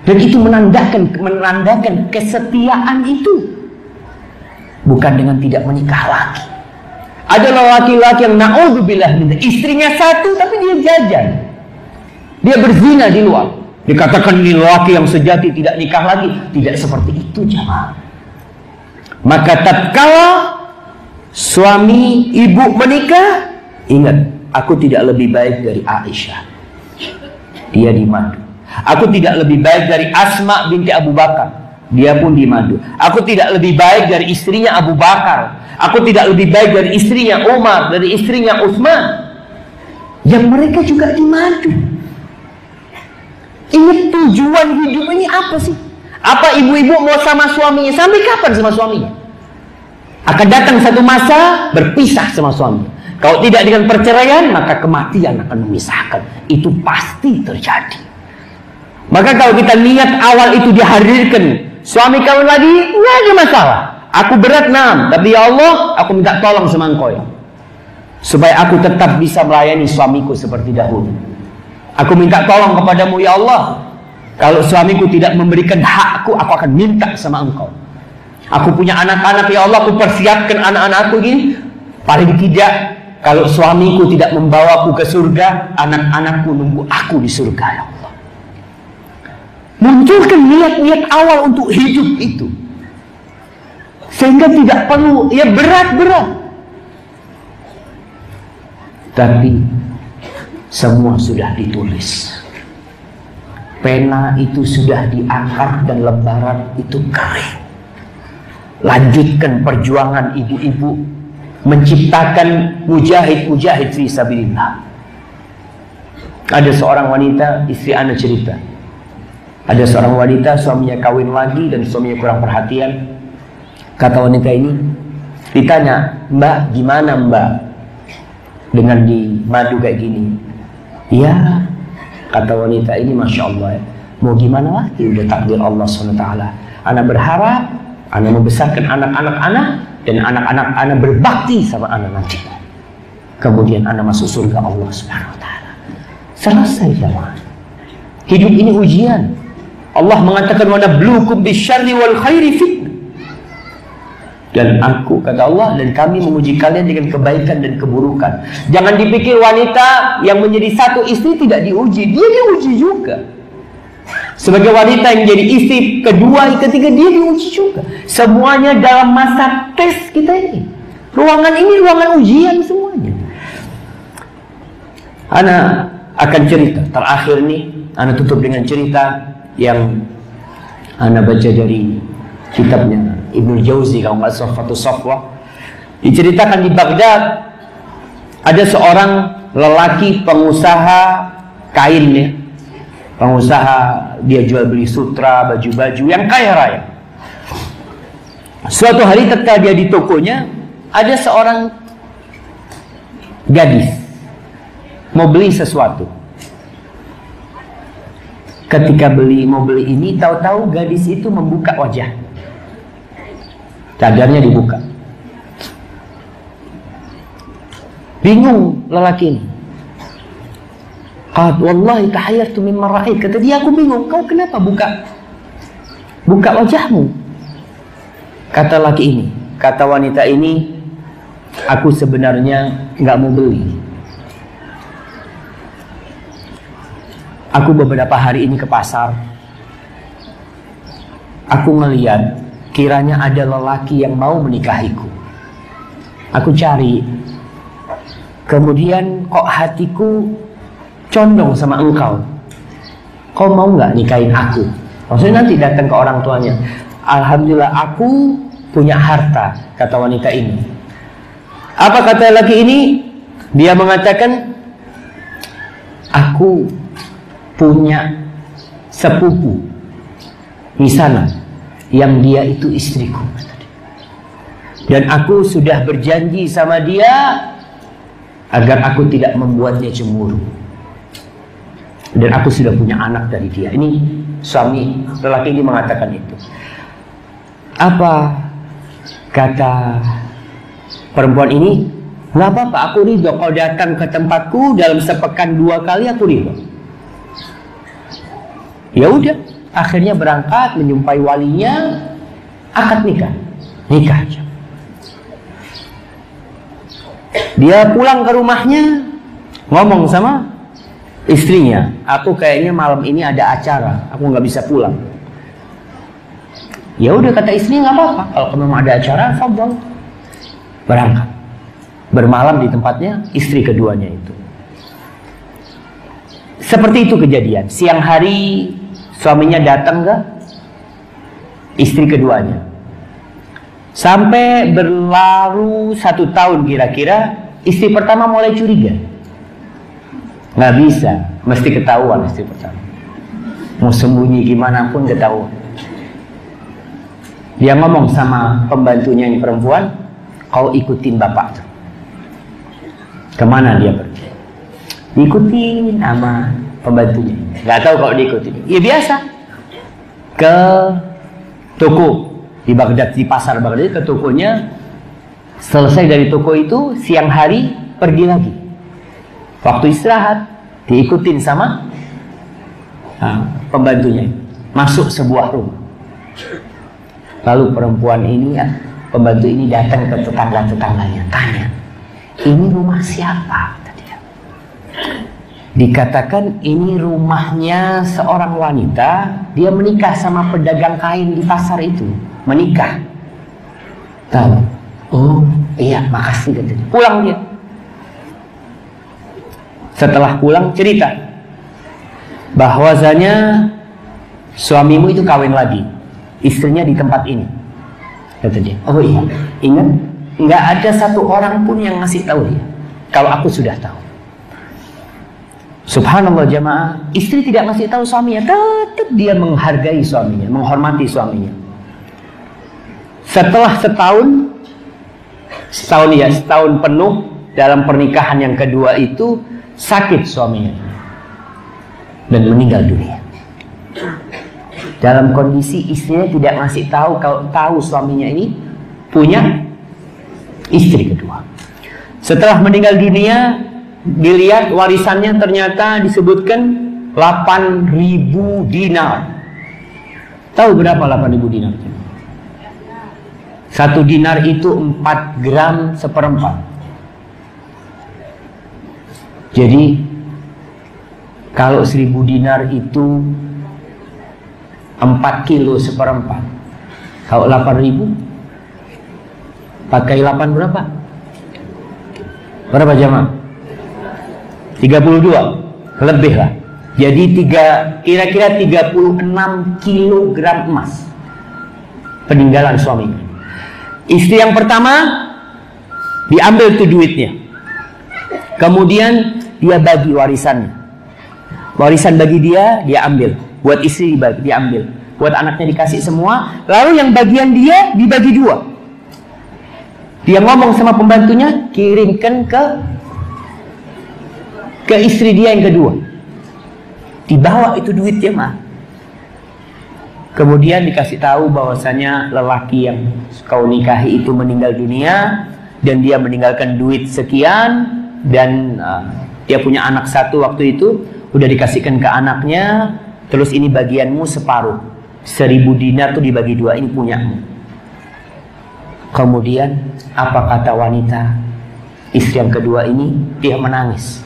Dan itu menandakan kesetiaan itu. Bukan dengan tidak menikah lagi. Ada laki-laki yang na'udzubillah, istrinya 1 tapi dia jajan. Dia berzina di luar. Dikatakan ini laki yang sejati tidak nikah lagi. Tidak seperti itu jemaah. Maka tatkala suami ibu menikah, ingat, aku tidak lebih baik dari Aisyah. Dia dimadu. Aku tidak lebih baik dari Asma binti Abu Bakar. Dia pun dimadu. Aku tidak lebih baik dari istrinya Abu Bakar. Aku tidak lebih baik dari istrinya Umar, dari istrinya Utsman. Yang mereka juga dimadu. Ingat tujuan hidup ini apa sih? Apa ibu-ibu mau sama suaminya? Sampai kapan sama suaminya? Akan datang satu masa berpisah sama suami. Kalau tidak dengan perceraian, maka kematian akan memisahkan. Itu pasti terjadi. Maka kalau kita niat awal itu dihadirkan, suami kawin lagi, nggak ada masalah. Aku berat, tapi ya Allah, aku minta tolong sama engkau ya, supaya aku tetap bisa melayani suamiku seperti dahulu. Aku minta tolong kepadamu ya Allah. Kalau suamiku tidak memberikan hakku, aku akan minta sama engkau. Aku punya anak-anak ya Allah, aku persiapkan anak-anakku ini. Paling tidak, kalau suamiku tidak membawaku ke surga, anak-anakku nunggu aku di surga ya Allah. Munculkan niat-niat awal untuk hidup itu, sehingga tidak perlu ya berat-berat. Tapi semua sudah ditulis. Pena itu sudah diangkat dan lembaran itu kering. Lanjutkan perjuangan ibu-ibu menciptakan mujahid-mujahid fi sabilillah. Ada seorang wanita, istri Anda cerita. Ada seorang wanita, suaminya kawin lagi dan suaminya kurang perhatian. Kata wanita ini, ditanya, Mbak, gimana Mbak dengan di madu kayak gini? Ya, kata wanita ini, Masya Allah ya, mau gimana lagi, udah takdir Allah SWT. Anak berharap, anak membesarkan anak-anak anak, dan anak-anak anak berbakti sama anak nanti. Kemudian anak masuk surga Allah SWT. Selesai jemaah. Hidup ini ujian. Allah mengatakan, wa nabluukum bisyarri wal khairi fitnah. Dan aku, kata Allah, dan kami menguji kalian dengan kebaikan dan keburukan. Jangan dipikir wanita yang menjadi satu istri tidak diuji. Dia diuji juga. Sebagai wanita yang jadi istri kedua, ketiga, dia diuji juga. Semuanya dalam masa tes kita ini. Ruangan ini ruangan ujian semuanya. Ana akan cerita terakhir nih. Ana tutup dengan cerita yang Ana baca dari kitabnya Ibnu Jauzi, kalau nggak salah, Fathus Safwah. Diceritakan di Baghdad ada seorang lelaki pengusaha kain ya. Pengusaha, dia jual beli sutra, baju-baju, yang kaya raya. Suatu hari ketika dia di tokonya, ada seorang gadis mau beli sesuatu. Ketika mau beli ini, tahu-tahu gadis itu membuka wajah. Cadarnya dibuka. Bingung lelaki ini. Wallahi tahayyartu mimma ra'ait. Kata dia, aku bingung, kau kenapa buka wajahmu? Kata laki ini, kata wanita ini, aku sebenarnya nggak mau beli. Aku beberapa hari ini ke pasar. Aku ngeliat kiranya ada lelaki yang mau menikahiku. Aku cari. Kemudian kok hatiku condong sama engkau. Kau mau nggak nikahin aku? Maksudnya nanti datang ke orang tuanya. Alhamdulillah aku punya harta, kata wanita ini. Apa kata laki ini? Dia mengatakan, aku punya sepupu di sana yang dia itu istriku. Dan aku sudah berjanji sama dia agar aku tidak membuatnya cemburu. Dan aku sudah punya anak dari dia. Ini suami lelaki ini mengatakan itu. Apa kata perempuan ini? Nggak apa-apa, aku ridho. Kau datang ke tempatku dalam sepekan 2 kali, aku ridho. Ya udah, akhirnya berangkat menjumpai walinya, akad nikah. Nikah aja. Dia pulang ke rumahnya, ngomong sama istrinya, aku kayaknya malam ini ada acara, aku nggak bisa pulang. Ya udah, kata istrinya, nggak apa-apa, kalau memang ada acara, fadhal. Berangkat, bermalam di tempatnya istri keduanya itu. Seperti itu kejadian. Siang hari suaminya datang ke istri keduanya. Sampai berlalu 1 tahun kira-kira, istri pertama mulai curiga. Nggak bisa, mesti ketahuan istri pertama. Mau sembunyi gimana pun ketahuan. Dia ngomong sama pembantunya yang perempuan, kau ikutin bapak tuh. Kemana dia pergi? Diikutin sama pembantunya. Nggak tahu kalau diikutin. Ya biasa. Ke toko di Baghdad, di pasar Baghdad, ke tokonya. Selesai dari toko itu, siang hari pergi lagi. Waktu istirahat diikutin sama pembantunya, masuk sebuah rumah. Lalu perempuan ini, pembantu ini datang ke tetangga-tetangganya, tanya, ini rumah siapa? Dikatakan ini rumahnya seorang wanita, dia menikah sama pedagang kain di pasar itu, menikah. Tahu? Oh iya, makasih katanya. Pulang dia. Setelah pulang cerita bahwasanya suamimu itu kawin lagi, istrinya di tempat ini, kata dia. Oh iya, ingat, nggak ada 1 orang pun yang ngasih tahu dia. Kalau aku sudah tahu. Subhanallah jamaah, istri tidak ngasih tahu suaminya, tetap dia menghargai suaminya, menghormati suaminya. Setelah setahun penuh dalam pernikahan yang kedua itu, sakit suaminya dan meninggal dunia. Dalam kondisi istrinya tidak ngasih tahu kalau tahu suaminya ini punya istri kedua. Setelah meninggal dunia, dilihat warisannya ternyata disebutkan 8.000 dinar. Tahu berapa 8.000 dinar? 1 dinar itu 4 gram seperempat. Jadi kalau 1.000 dinar itu 4 kilo seperempat. Kalau 8.000 pakai 8 berapa? Berapa jamaah? 32 lebih lah. Jadi kira-kira 36 kilogram emas peninggalan suami. Istri yang pertama diambil tuh duitnya, kemudian dia bagi warisannya. Warisan bagi dia ambil, buat istri dia ambil, buat anaknya dikasih semua. Lalu yang bagian dia dibagi 2. Dia ngomong sama pembantunya, kirimkan ke istri dia yang kedua. Dibawa itu duitnya mah. Kemudian dikasih tahu bahwasanya lelaki yang kau nikahi itu meninggal dunia dan dia meninggalkan duit sekian, dan dia punya anak 1 waktu itu, udah dikasihkan ke anaknya. Terus ini bagianmu separuh, 1.000 dinar tuh dibagi 2, ini punyamu. Kemudian apa kata wanita istri yang kedua ini? Dia menangis.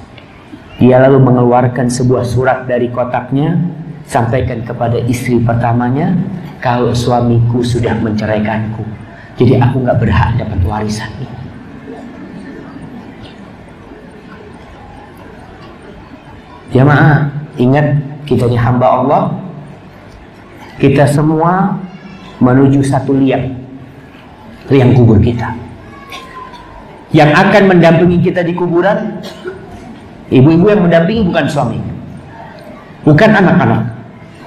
Dia lalu mengeluarkan sebuah surat dari kotaknya, sampaikan kepada istri pertamanya, kalau suamiku sudah menceraikanku, jadi aku nggak berhak dapat warisan ini. Jamaah, ingat, kita ini hamba Allah. Kita semua menuju satu liang kubur kita. Yang akan mendampingi kita di kuburan, ibu-ibu yang mendampingi bukan suami, bukan anak-anak,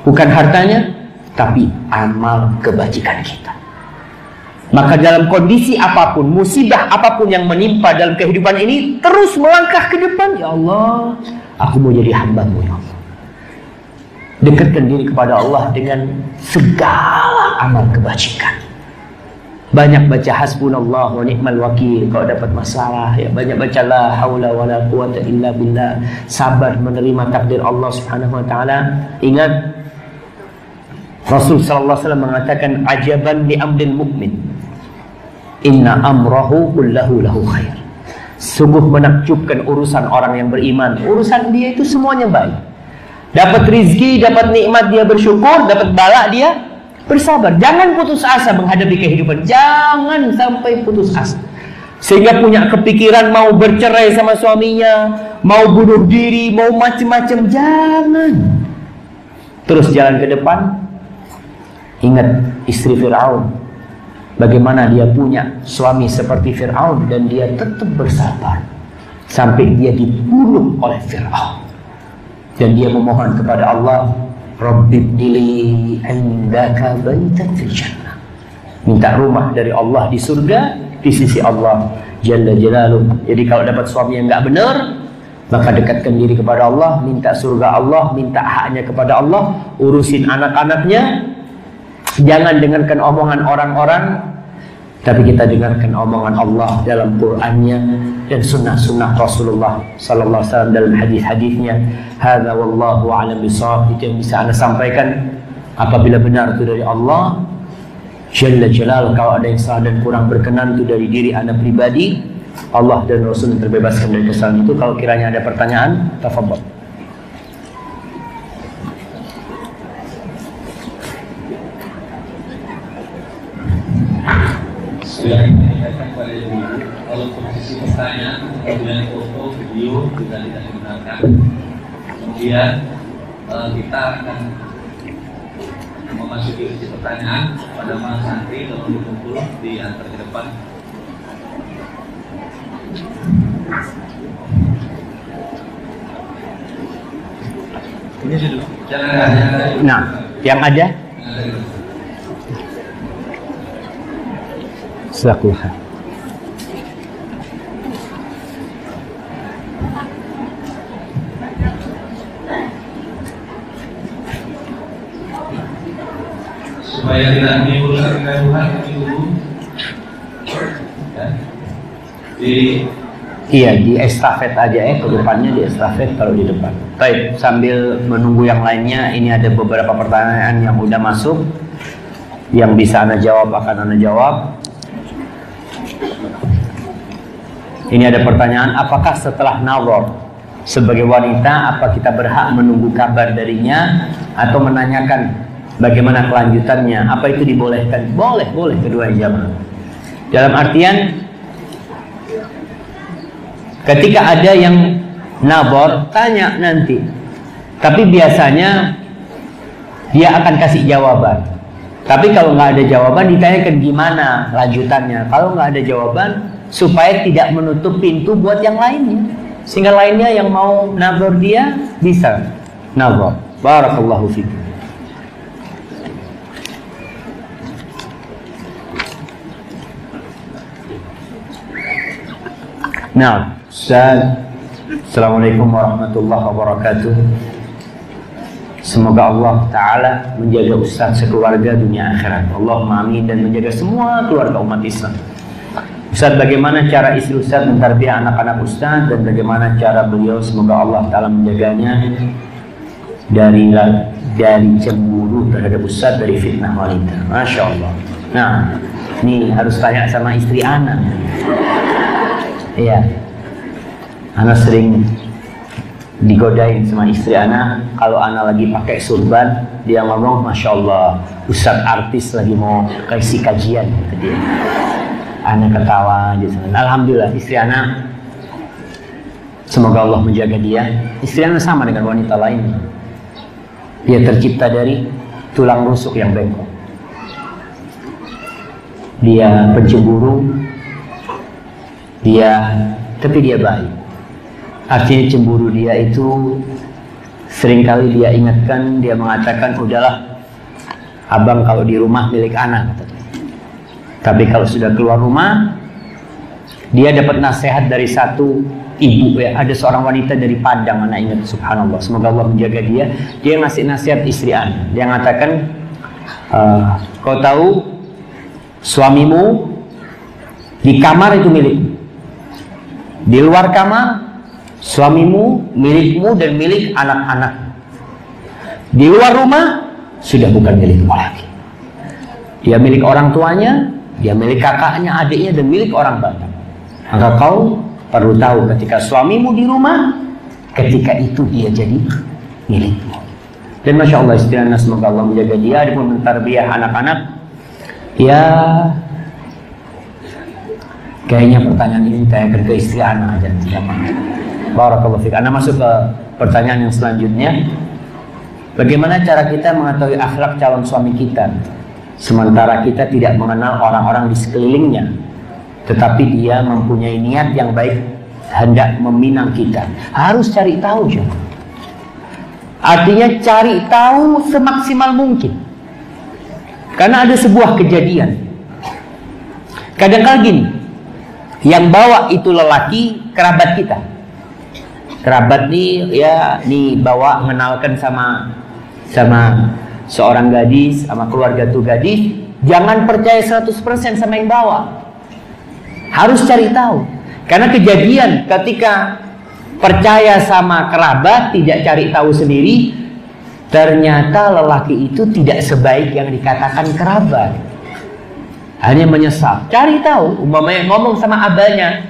bukan hartanya, tapi amal kebajikan kita. Maka dalam kondisi apapun, musibah apapun yang menimpa dalam kehidupan ini, terus melangkah ke depan. Ya Allah, aku mau jadi hamba-Mu, ya Allah. Dekatkan diri kepada Allah dengan segala amal kebajikan. Banyak baca hasbunallah wa ni'mal wakil kalau dapat masalah, ya. Banyak baca la haula wala quwata illa billah. Sabar menerima takdir Allah Subhanahu wa taala. Ingat, Rasul sallallahu alaihi wasallam mengatakan, ajaban li amril mukmin, inna amrahu kullahu lahu khair. Sungguh menakjubkan urusan orang yang beriman. Urusan dia itu semuanya baik. Dapat rizki, dapat nikmat dia bersyukur, dapat bala dia bersabar. Jangan putus asa menghadapi kehidupan. Jangan sampai putus asa sehingga punya kepikiran mau bercerai sama suaminya, mau bunuh diri, mau macam-macam. Jangan. Terus jalan ke depan. Ingat istri Fir'aun, bagaimana dia punya suami seperti Fir'aun, dan dia tetap bersabar sampai dia dibunuh oleh Fir'aun. Dan dia memohon kepada Allah, Rabbibnili indaka baitan fil jannah. Minta rumah dari Allah di surga, di sisi Allah Jalla Jalaluh. Jadi kalau dapat suami yang nggak benar, maka dekatkan diri kepada Allah, minta surga Allah, minta haknya kepada Allah, urusin anak-anaknya. Jangan dengarkan omongan orang-orang, tapi kita dengarkan omongan Allah dalam Qur'annya dan sunnah-sunnah Rasulullah sallallahu alaihi wasallam dalam hadis-hadisnya. Hadza wallahu a'lam bishawab. Itu yang bisa Anda sampaikan. Apabila benar itu dari Allah Jalla Jalal, kalau ada yang salah dan kurang berkenan itu dari diri Anda pribadi. Allah dan Rasul terbebaskan dari kesalahan itu. Kalau kiranya ada pertanyaan, tafadhol. Sudah diingatkan pada ibu-ibu, kalau posisi pertanyaan, kemudian foto, video juga tidak dibenarkan. Kemudian kita akan memasuki sesi pertanyaan pada Mas Santri, kalau dikumpul di antar ke depan. Ini dulu. Jangan ada. Nah, yang ada. Jazakallah. Supaya tidak menimbulkan kegaduhan dulu. Iya, di estafet aja ke depannya, di estafet kalau di depan. Baik, sambil menunggu yang lainnya, ini ada beberapa pertanyaan yang udah masuk. Yang bisa Anda jawab akan Anda jawab. Ini ada pertanyaan, apakah setelah nazar sebagai wanita, apa kita berhak menunggu kabar darinya atau menanyakan Bagaimana kelanjutannya? Apa itu dibolehkan? Boleh kedua jamaah. Dalam artian ketika ada yang nabor, tanya nanti. Tapi biasanya dia akan kasih jawaban. Tapi kalau nggak ada jawaban, ditanyakan gimana lanjutannya. Kalau nggak ada jawaban, supaya tidak menutup pintu buat yang lainnya, sehingga lainnya yang mau nabor dia bisa nabor. Barakallahu fikum. Nah, Ustaz, Assalamualaikum warahmatullahi wabarakatuh. Semoga Allah Ta'ala menjaga Ustaz sekeluarga dunia akhirat. Allahumma amin. Dan menjaga semua keluarga umat Islam. Ustaz, bagaimana cara istri Ustaz mentarbiyah anak-anak Ustaz, dan bagaimana cara beliau, semoga Allah Ta'ala menjaganya dari cemburu terhadap Ustaz, dari fitnah wanita. Masya Allah. Nah, ini harus tanya sama istri anak. Iya, anak sering digodain sama istri anak. Kalau anak lagi pakai surban, dia ngomong, Masya Allah, Ustadz artis lagi mau kasih kajian, kata dia. Anak ketawa aja. Alhamdulillah, istri anak, semoga Allah menjaga dia. Istri anak sama dengan wanita lain. Dia tercipta dari tulang rusuk yang bengkok. Dia pencemburu, tapi dia baik. Artinya cemburu dia itu seringkali dia ingatkan, dia mengatakan, udahlah abang kalau di rumah milik anak. Tapi kalau sudah keluar rumah, dia dapat nasihat dari satu ibu, ya. Ada seorang wanita dari Padang, anak ingat, subhanallah, semoga Allah menjaga dia. Dia ngasih nasihat istri anak. Dia mengatakan, kau tahu suamimu di kamar itu milikmu. Di luar kamar, suamimu, milikmu, dan milik anak-anak. Di luar rumah, sudah bukan milikmu lagi. Dia milik orang tuanya, dia milik kakaknya, adiknya, dan milik orang banyak. Maka kau perlu tahu, ketika suamimu di rumah, ketika itu dia jadi milikmu. Dan Masya Allah, istilahnya semoga Allah menjaga dia. Adapun mentarbiyah anak-anak, ya kayaknya pertanyaan ini tanyakan ke istri anak aja. Barakallahu fiik. Anda masuk ke pertanyaan yang selanjutnya. Bagaimana cara kita mengetahui akhlak calon suami kita, sementara kita tidak mengenal orang-orang di sekelilingnya, tetapi dia mempunyai niat yang baik, hendak meminang kita? Harus cari tahu, juga. Artinya cari tahu semaksimal mungkin. Karena ada sebuah kejadian. Kadang-kadang gini, yang bawa itu lelaki, kerabat kita. Kerabat nih, ya, nih bawa mengenalkan sama seorang gadis, sama keluarga tuh gadis. Jangan percaya 100% sama yang bawa. Harus cari tahu. Karena kejadian ketika percaya sama kerabat, tidak cari tahu sendiri, ternyata lelaki itu tidak sebaik yang dikatakan kerabat. Hanya menyesal. Cari tahu, umpamanya ngomong sama abahnya,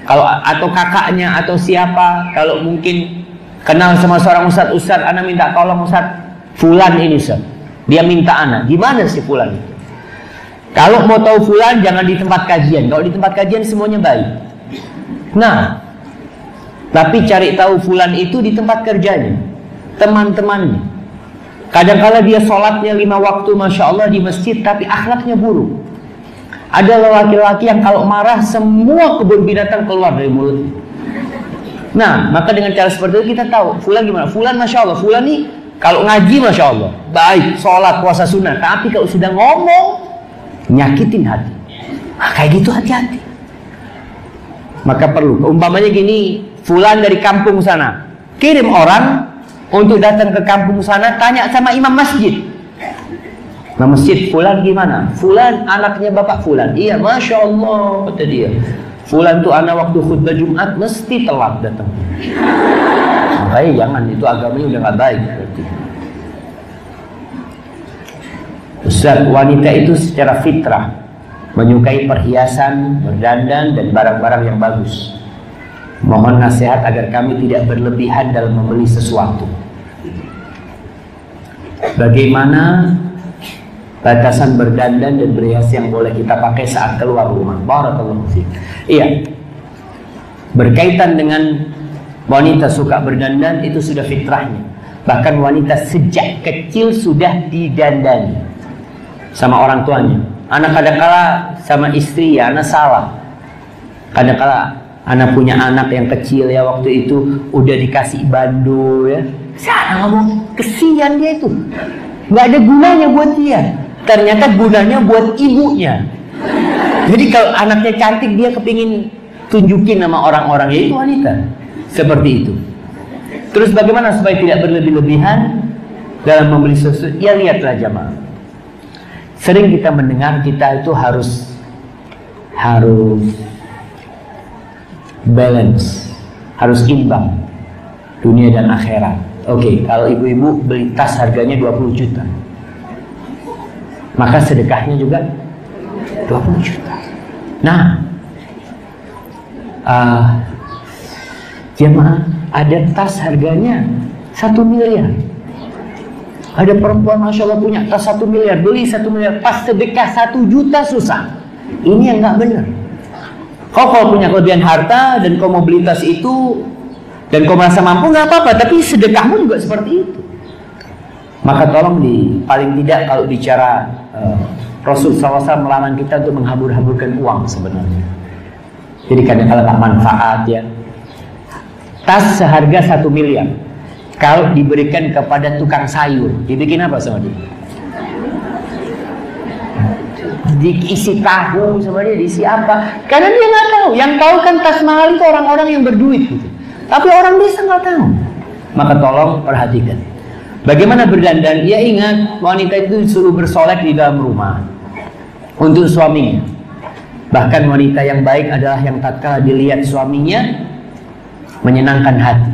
kalau atau kakaknya atau siapa, kalau mungkin kenal sama seorang ustadz, ana minta tolong ustadz, fulan ini ustadz, dia minta ana, gimana sih fulan itu? Kalau mau tahu fulan jangan di tempat kajian. Kalau di tempat kajian semuanya baik. Nah, tapi cari tahu fulan itu di tempat kerjanya, teman-temannya. Kadang-kala dia sholatnya 5 waktu, masya Allah, di masjid, tapi akhlaknya buruk. Ada lelaki-lelaki yang kalau marah semua kebun binatang keluar dari mulut. Nah, maka dengan cara seperti itu kita tahu fulan gimana. Fulan masya Allah, fulan nih kalau ngaji masya Allah baik, sholat, puasa sunnah. Tapi kalau sudah ngomong nyakitin hati, kayak gitu hati-hati. Maka perlu, umpamanya gini, fulan dari kampung sana, kirim orang untuk datang ke kampung sana, tanya sama imam masjid. Nah, masjid fulan gimana? Fulan anaknya bapak fulan. Iya, masya Allah, kata dia. Fulan tuh anak waktu khutbah Jumat mesti telat datang. Makanya jangan, itu agamanya udah nggak baik. Ustaz, wanita itu secara fitrah menyukai perhiasan, berdandan, dan barang-barang yang bagus. Mohon nasihat agar kami tidak berlebihan dalam membeli sesuatu. Bagaimana batasan berdandan dan berhias yang boleh kita pakai saat keluar rumah. Barakallahu fiik. Iya, berkaitan dengan wanita suka berdandan itu sudah fitrahnya. Bahkan wanita sejak kecil sudah didandani sama orang tuanya. Anak kadang-kala sama istri, ya anak salah. Kadang-kala anak punya anak yang kecil ya, waktu itu udah dikasih bando ya. Saya ngomong, kesian dia itu, nggak ada gunanya buat dia. Ternyata gunanya buat ibunya. Jadi kalau anaknya cantik, dia kepingin tunjukin sama orang-orang, yaitu wanita. Seperti itu. Terus bagaimana supaya tidak berlebih-lebihan dalam membeli sesuatu? Ya lihatlah jamaah. Sering kita mendengar kita itu harus balance, harus imbang dunia dan akhirat. Oke, kalau ibu-ibu beli tas harganya 20 juta, maka sedekahnya juga 20 juta. Nah, jemaah, ada tas harganya 1 miliar. Ada perempuan Masya Allah punya tas 1 miliar, beli 1 miliar, pas sedekah 1 juta susah. Ini yang nggak benar. Kau kalau punya kelebihan harta dan kau mau beli tas itu dan kau merasa mampu, nggak apa-apa, tapi sedekahmu juga seperti itu. Maka tolong paling tidak kalau bicara Rasul SAW melarang kita untuk menghambur-hamburkan uang sebenarnya. Jadi kadang-kadang tak manfaat ya. Tas seharga 1 miliar kalau diberikan kepada tukang sayur, dibikin apa sama dia? Diisi tahu sama dia, diisi apa? Karena dia nggak tahu. Yang tahu kan tas mahal itu orang-orang yang berduit gitu. Tapi orang desa nggak tahu. Maka tolong perhatikan. Bagaimana berdandan? Ya ingat, wanita itu disuruh bersolek di dalam rumah untuk suaminya. Bahkan wanita yang baik adalah yang tatkala dilihat suaminya menyenangkan hati.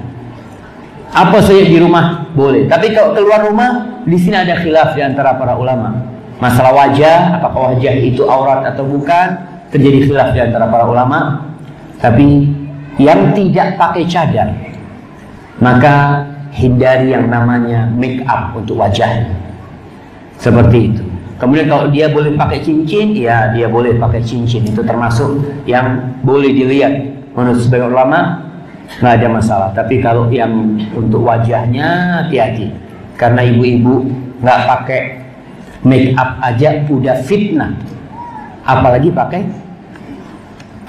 Apa saja di rumah boleh. Tapi kalau keluar rumah, di sini ada khilaf di antara para ulama. Masalah wajah, apakah wajah itu aurat atau bukan, terjadi khilaf di antara para ulama. Tapi yang tidak pakai cadar, maka hindari yang namanya make up untuk wajahnya. Seperti itu. Kemudian kalau dia boleh pakai cincin, ya dia boleh pakai cincin. Itu termasuk yang boleh dilihat. Menurut sebagian ulama nggak ada masalah. Tapi kalau yang untuk wajahnya, hati-hati. Karena ibu-ibu nggak pakai make up aja udah fitnah, apalagi pakai.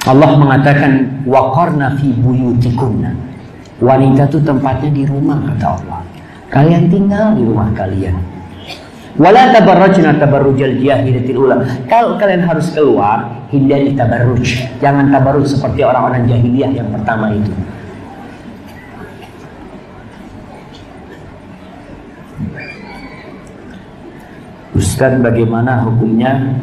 Allah mengatakan waqarna fi buyutikunna. Wanita itu tempatnya di rumah, kata Allah. Kalian tinggal di rumah kalian. Wala tabarrajna tabarrujal jahiliyatil ula. Kalau kalian harus keluar, hindari tabarruj. Jangan tabarruj seperti orang-orang jahiliyah yang pertama itu. Ustaz, bagaimana hukumnya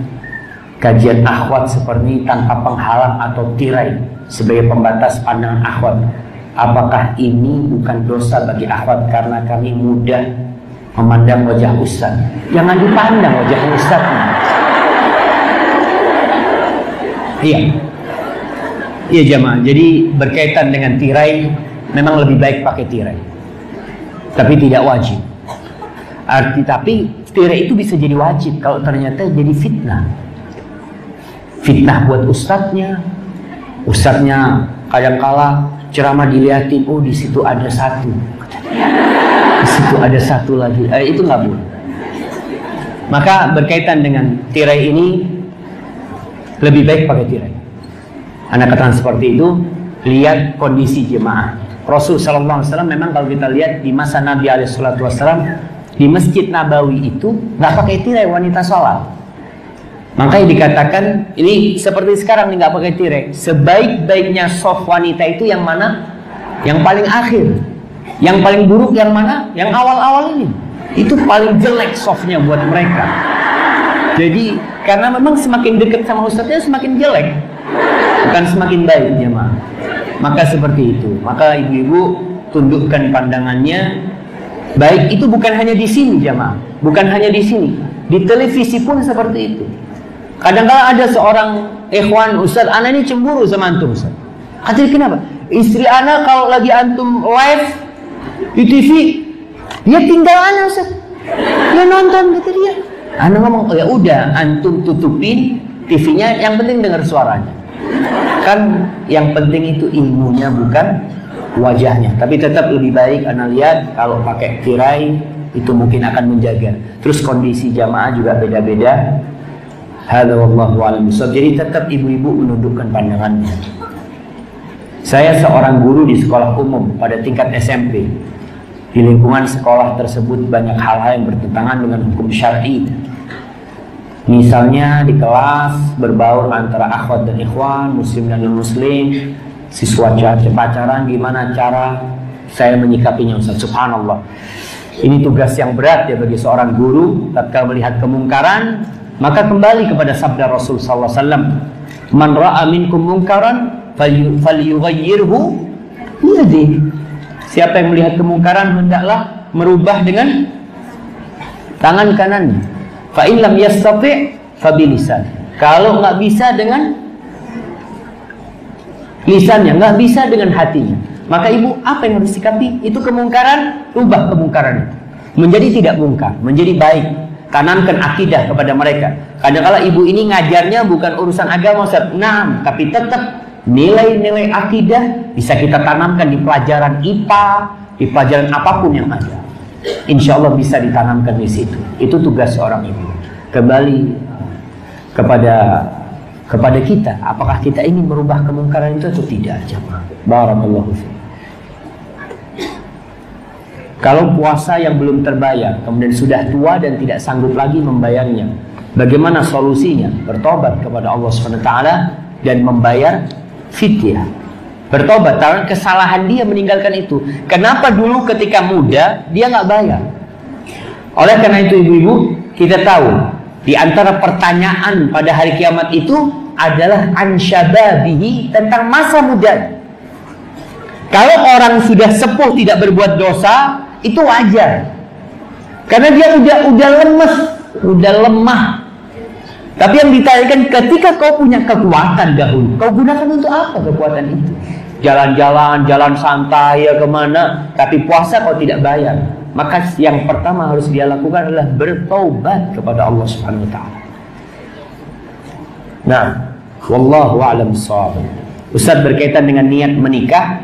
kajian akhwat seperti tanpa penghalang atau tirai sebagai pembatas pandangan akhwat? Apakah ini bukan dosa bagi akhwat karena kami mudah memandang wajah ustaz? Jangan dipandang wajah ustaznya. Iya, iya jamaah. Jadi berkaitan dengan tirai, memang lebih baik pakai tirai, tapi tidak wajib. Tapi tirai itu bisa jadi wajib kalau ternyata jadi fitnah. Fitnah buat ustadznya. Ustadznya kadangkala ceramah dilihatin, oh di situ ada satu, di situ ada satu lagi. Itu nggak boleh. Maka berkaitan dengan tirai ini lebih baik pakai tirai. Anak katakan seperti itu. Lihat kondisi jemaah. Rasul Sallallahu Alaihi Wasallam memang kalau kita lihat di masa Nabi Alaihi Wasallam di Masjid Nabawi itu nggak pakai tirai wanita sholat. Makanya dikatakan ini seperti sekarang nih nggak pakai tirai. Sebaik-baiknya soft wanita itu yang mana? Yang paling akhir. Yang paling buruk yang mana? Yang awal-awal ini. Itu paling jelek softnya buat mereka. Jadi karena memang semakin dekat sama ustadznya semakin jelek, bukan semakin baik jemaah. Maka seperti itu. Maka ibu-ibu tundukkan pandangannya. Baik itu bukan hanya di sini jemaah, bukan hanya di sini. Di televisi pun seperti itu. Kadang-kadang ada seorang ikhwan, Ustaz, anak ini cemburu sama antum, Ustaz. Katanya kenapa? Istri anak kalau lagi antum live di TV, dia tinggal anak, Ustaz. Dia nonton, kata dia. Anak ngomong, oh ya udah, antum tutupin TV-nya, yang penting dengar suaranya. Kan yang penting itu ilmunya, bukan wajahnya. Tapi tetap lebih baik anak lihat kalau pakai tirai itu mungkin akan menjaga. Terus kondisi jamaah juga beda-beda. Hadza wallahu a'lam bishawab. Jadi tetap ibu-ibu menundukkan pandangannya. Saya seorang guru di sekolah umum pada tingkat SMP. Di lingkungan sekolah tersebut banyak hal-hal yang bertentangan dengan hukum syar'i. Misalnya di kelas berbaur antara akhwat dan ikhwan, muslim dan non-muslim, siswa pacaran, gimana cara saya menyikapinya Ustaz? Subhanallah. Ini tugas yang berat ya bagi seorang guru. Tatkala melihat kemungkaran, maka kembali kepada sabda Rasul sallallahu alaihi wasallam, "Man ra'a minkum munkaran falyughayyirhu biyadihi." Siapa yang melihat kemungkaran hendaklah merubah dengan tangan kanannya. Fa in lam yastati' fa bilisan. Kalau nggak bisa dengan lisannya, nggak bisa dengan hatinya, maka ibu apa yang harus sikapi? Itu kemungkaran, rubah kemungkaran menjadi tidak mungkar, menjadi baik. Tanamkan akidah kepada mereka. Kadang-kala ibu ini ngajarnya bukan urusan agama, Ustaz. Nah, tapi tetap nilai-nilai akidah bisa kita tanamkan di pelajaran IPA, di pelajaran apapun yang ada. Insya Allah bisa ditanamkan di situ. Itu tugas seorang ibu. Kembali kepada kita, apakah kita ingin merubah kemungkaran itu atau tidak, jemaah. Barakallahu fiik. Kalau puasa yang belum terbayar, kemudian sudah tua dan tidak sanggup lagi membayarnya, bagaimana solusinya? Bertobat kepada Allah SWT dan membayar fidyah. Bertobat, karena kesalahan dia meninggalkan itu. Kenapa dulu ketika muda dia nggak bayar? Oleh karena itu ibu-ibu, kita tahu di antara pertanyaan pada hari kiamat itu adalah ansyababihi, tentang masa muda. Kalau orang sudah sepuh tidak berbuat dosa, itu wajar. Karena dia udah lemes, udah lemah. Tapi yang ditanyakan, ketika kau punya kekuatan dahulu, kau gunakan untuk apa kekuatan itu? Jalan-jalan, jalan santai ya kemana, tapi puasa kau tidak bayar. Maka yang pertama harus dia lakukan adalah bertaubat kepada Allah Subhanahu wa taala. Nah, wallahu a'lam bishawab. Ustaz, berkaitan dengan niat menikah,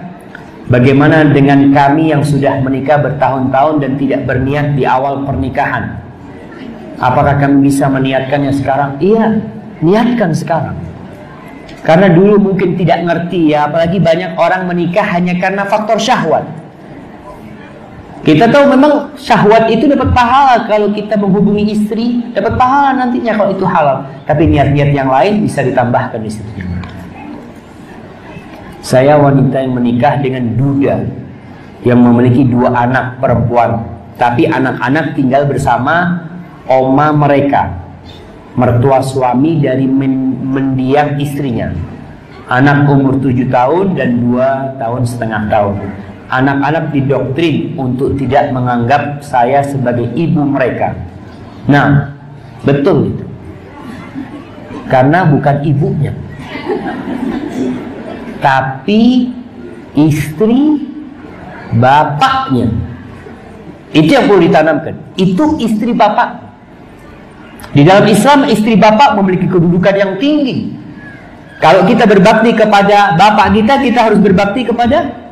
bagaimana dengan kami yang sudah menikah bertahun-tahun dan tidak berniat di awal pernikahan? Apakah kami bisa meniatkannya sekarang? Iya, niatkan sekarang. Karena dulu mungkin tidak ngerti ya, apalagi banyak orang menikah hanya karena faktor syahwat. Kita tahu memang syahwat itu dapat pahala kalau kita menghubungi istri, dapat pahala nantinya kalau itu halal. Tapi niat-niat yang lain bisa ditambahkan di situ. Saya wanita yang menikah dengan duda yang memiliki 2 anak perempuan, tapi anak-anak tinggal bersama oma mereka, mertua suami dari mendiang istrinya. Anak umur 7 tahun dan 2,5 tahun. Anak-anak didoktrin untuk tidak menganggap saya sebagai ibu mereka. Nah, betul itu. Karena bukan ibunya, tapi istri bapaknya. Itu yang perlu ditanamkan. Itu istri bapak. Di dalam Islam, istri bapak memiliki kedudukan yang tinggi. Kalau kita berbakti kepada bapak kita, kita harus berbakti kepada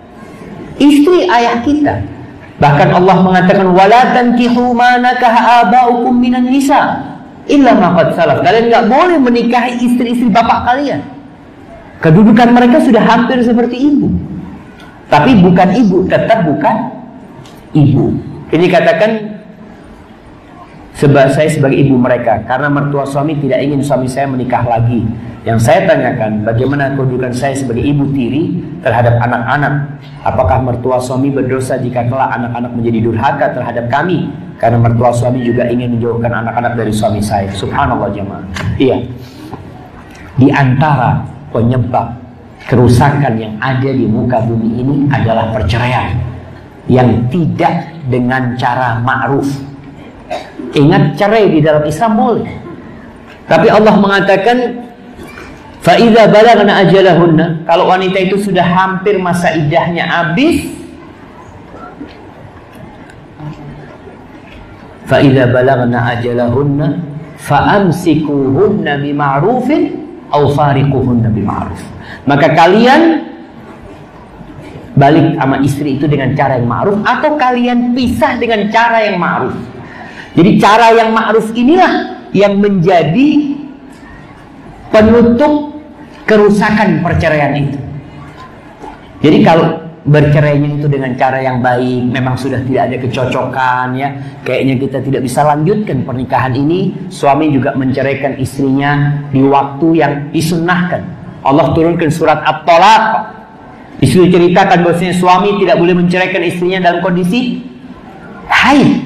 istri ayah kita. Bahkan Allah mengatakan, wala tankihu ma nakaha abaukum minan nisa illa ma qad salaf. Kalian nggak boleh menikahi istri-istri bapak kalian. Kedudukan mereka sudah hampir seperti ibu. Tapi bukan ibu, tetap bukan ibu. Ini katakan saya sebagai ibu mereka, karena mertua suami tidak ingin suami saya menikah lagi. Yang saya tanyakan, bagaimana kedudukan saya sebagai ibu tiri terhadap anak-anak? Apakah mertua suami berdosa jika kelak anak-anak menjadi durhaka terhadap kami? Karena mertua suami juga ingin menjauhkan anak-anak dari suami saya. Subhanallah jemaah. Iya. Di antara penyebab kerusakan yang ada di muka bumi ini adalah perceraian yang tidak dengan cara ma'ruf. Ingat, cerai di dalam Islam boleh, tapi Allah mengatakan fa idza balagna ajalahunna, kalau wanita itu sudah hampir masa iddahnya habis, fa idza balagna ajalahunna fa'amsikuhunna bima'rufin aw fariquhunna bima'ruf. Maka kalian balik sama istri itu dengan cara yang ma'ruf, atau kalian pisah dengan cara yang ma'ruf. Jadi cara yang ma'ruf inilah yang menjadi penutup kerusakan perceraian itu. Jadi kalau bercerainya itu dengan cara yang baik, memang sudah tidak ada kecocokan ya, kayaknya kita tidak bisa lanjutkan pernikahan ini, suami juga menceraikan istrinya di waktu yang disunnahkan. Allah turunkan surat At-Thalaq. Di situ ceritakan bahwasanya suami tidak boleh menceraikan istrinya dalam kondisi haid,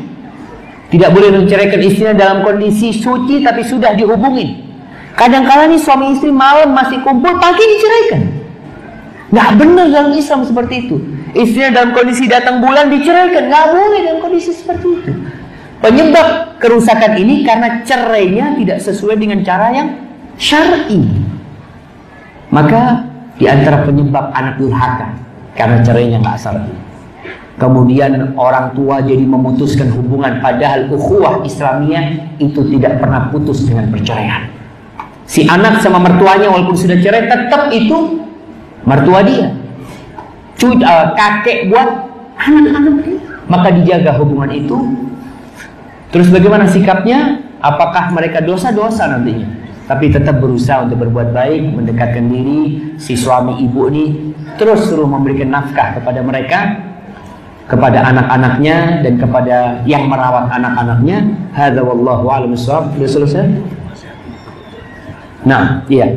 tidak boleh menceraikan istrinya dalam kondisi suci tapi sudah dihubungin. Kadang-kala nih suami istri malam masih kumpul, pagi diceraikan. Nggak benar dalam Islam seperti itu. Istrinya dalam kondisi datang bulan diceraikan, nggak boleh dalam kondisi seperti itu. Penyebab kerusakan ini karena cerainya tidak sesuai dengan cara yang syar'i. Maka di antara penyebab anak durhaka karena cerainya nggak syar'i. Kemudian orang tua jadi memutuskan hubungan, padahal ukhuwah Islamiyah itu tidak pernah putus dengan perceraian. Si anak sama mertuanya walaupun sudah cerai tetap itu mertua dia, kakek buat anak-anak dia. Maka dijaga hubungan itu. Terus bagaimana sikapnya? Apakah mereka dosa-dosa nantinya? Tapi tetap berusaha untuk berbuat baik, mendekatkan diri. Si suami ibu ini terus suruh memberikan nafkah kepada mereka, kepada anak-anaknya dan kepada yang merawat anak-anaknya. Hadza wallahu a'lam bishawab. Sudah selesai? Nah, iya.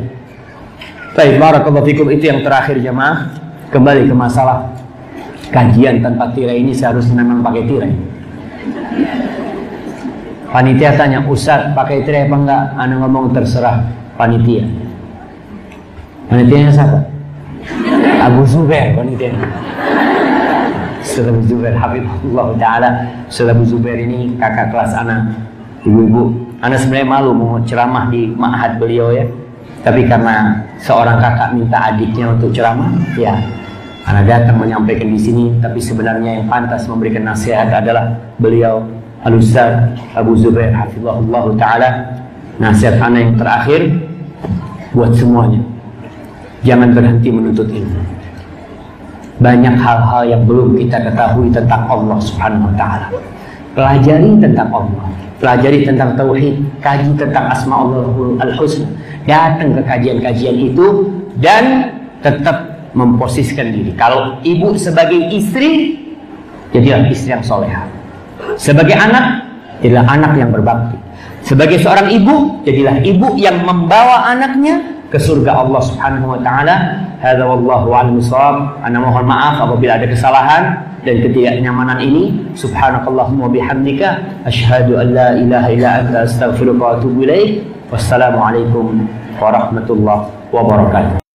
Baik, barakallahu fikum. Itu yang terakhir jemaah. Kembali ke masalah kajian tanpa tirai ini, seharusnya memang pakai tirai. Panitia tanya, Ustaz pakai tirai apa enggak? Anda ngomong terserah panitia. Panitianya siapa? Abu Zubair panitianya. Ustaz Abu Zubair hafizahullah ta'ala. Ustaz Abu Zubair ini kakak kelas anak. Ibu-ibu, Anda sebenarnya malu mau ceramah di ma'had beliau ya. Tapi karena seorang kakak minta adiknya untuk ceramah, ya Anda datang menyampaikan di sini. Tapi sebenarnya yang pantas memberikan nasihat adalah beliau Al-Ustaz Abu Zubair hafizahullah ta'ala. Nasihat Anda yang terakhir buat semuanya, jangan berhenti menuntut ilmu. Banyak hal-hal yang belum kita ketahui tentang Allah subhanahu wa ta'ala. Pelajari tentang Allah, pelajari tentang tauhid, kaji tentang asma'ullahul al-husna. Datang ke kajian-kajian itu dan tetap memposisikan diri. Kalau ibu sebagai istri, jadilah istri yang soleha. Sebagai anak, jadilah anak yang berbakti. Sebagai seorang ibu, jadilah ibu yang membawa anaknya ke surga Allah subhanahu wa ta'ala. Hadza wallahu a'lam bishawab. Ana mohon maaf apabila ada kesalahan dan ketidaknyamanan ini. Subhanakallahumma bihamdika asyhadu an la ilaha illa anta astaghfiruka wa atubu ilaik. Wassalamualaikum warahmatullahi wabarakatuh.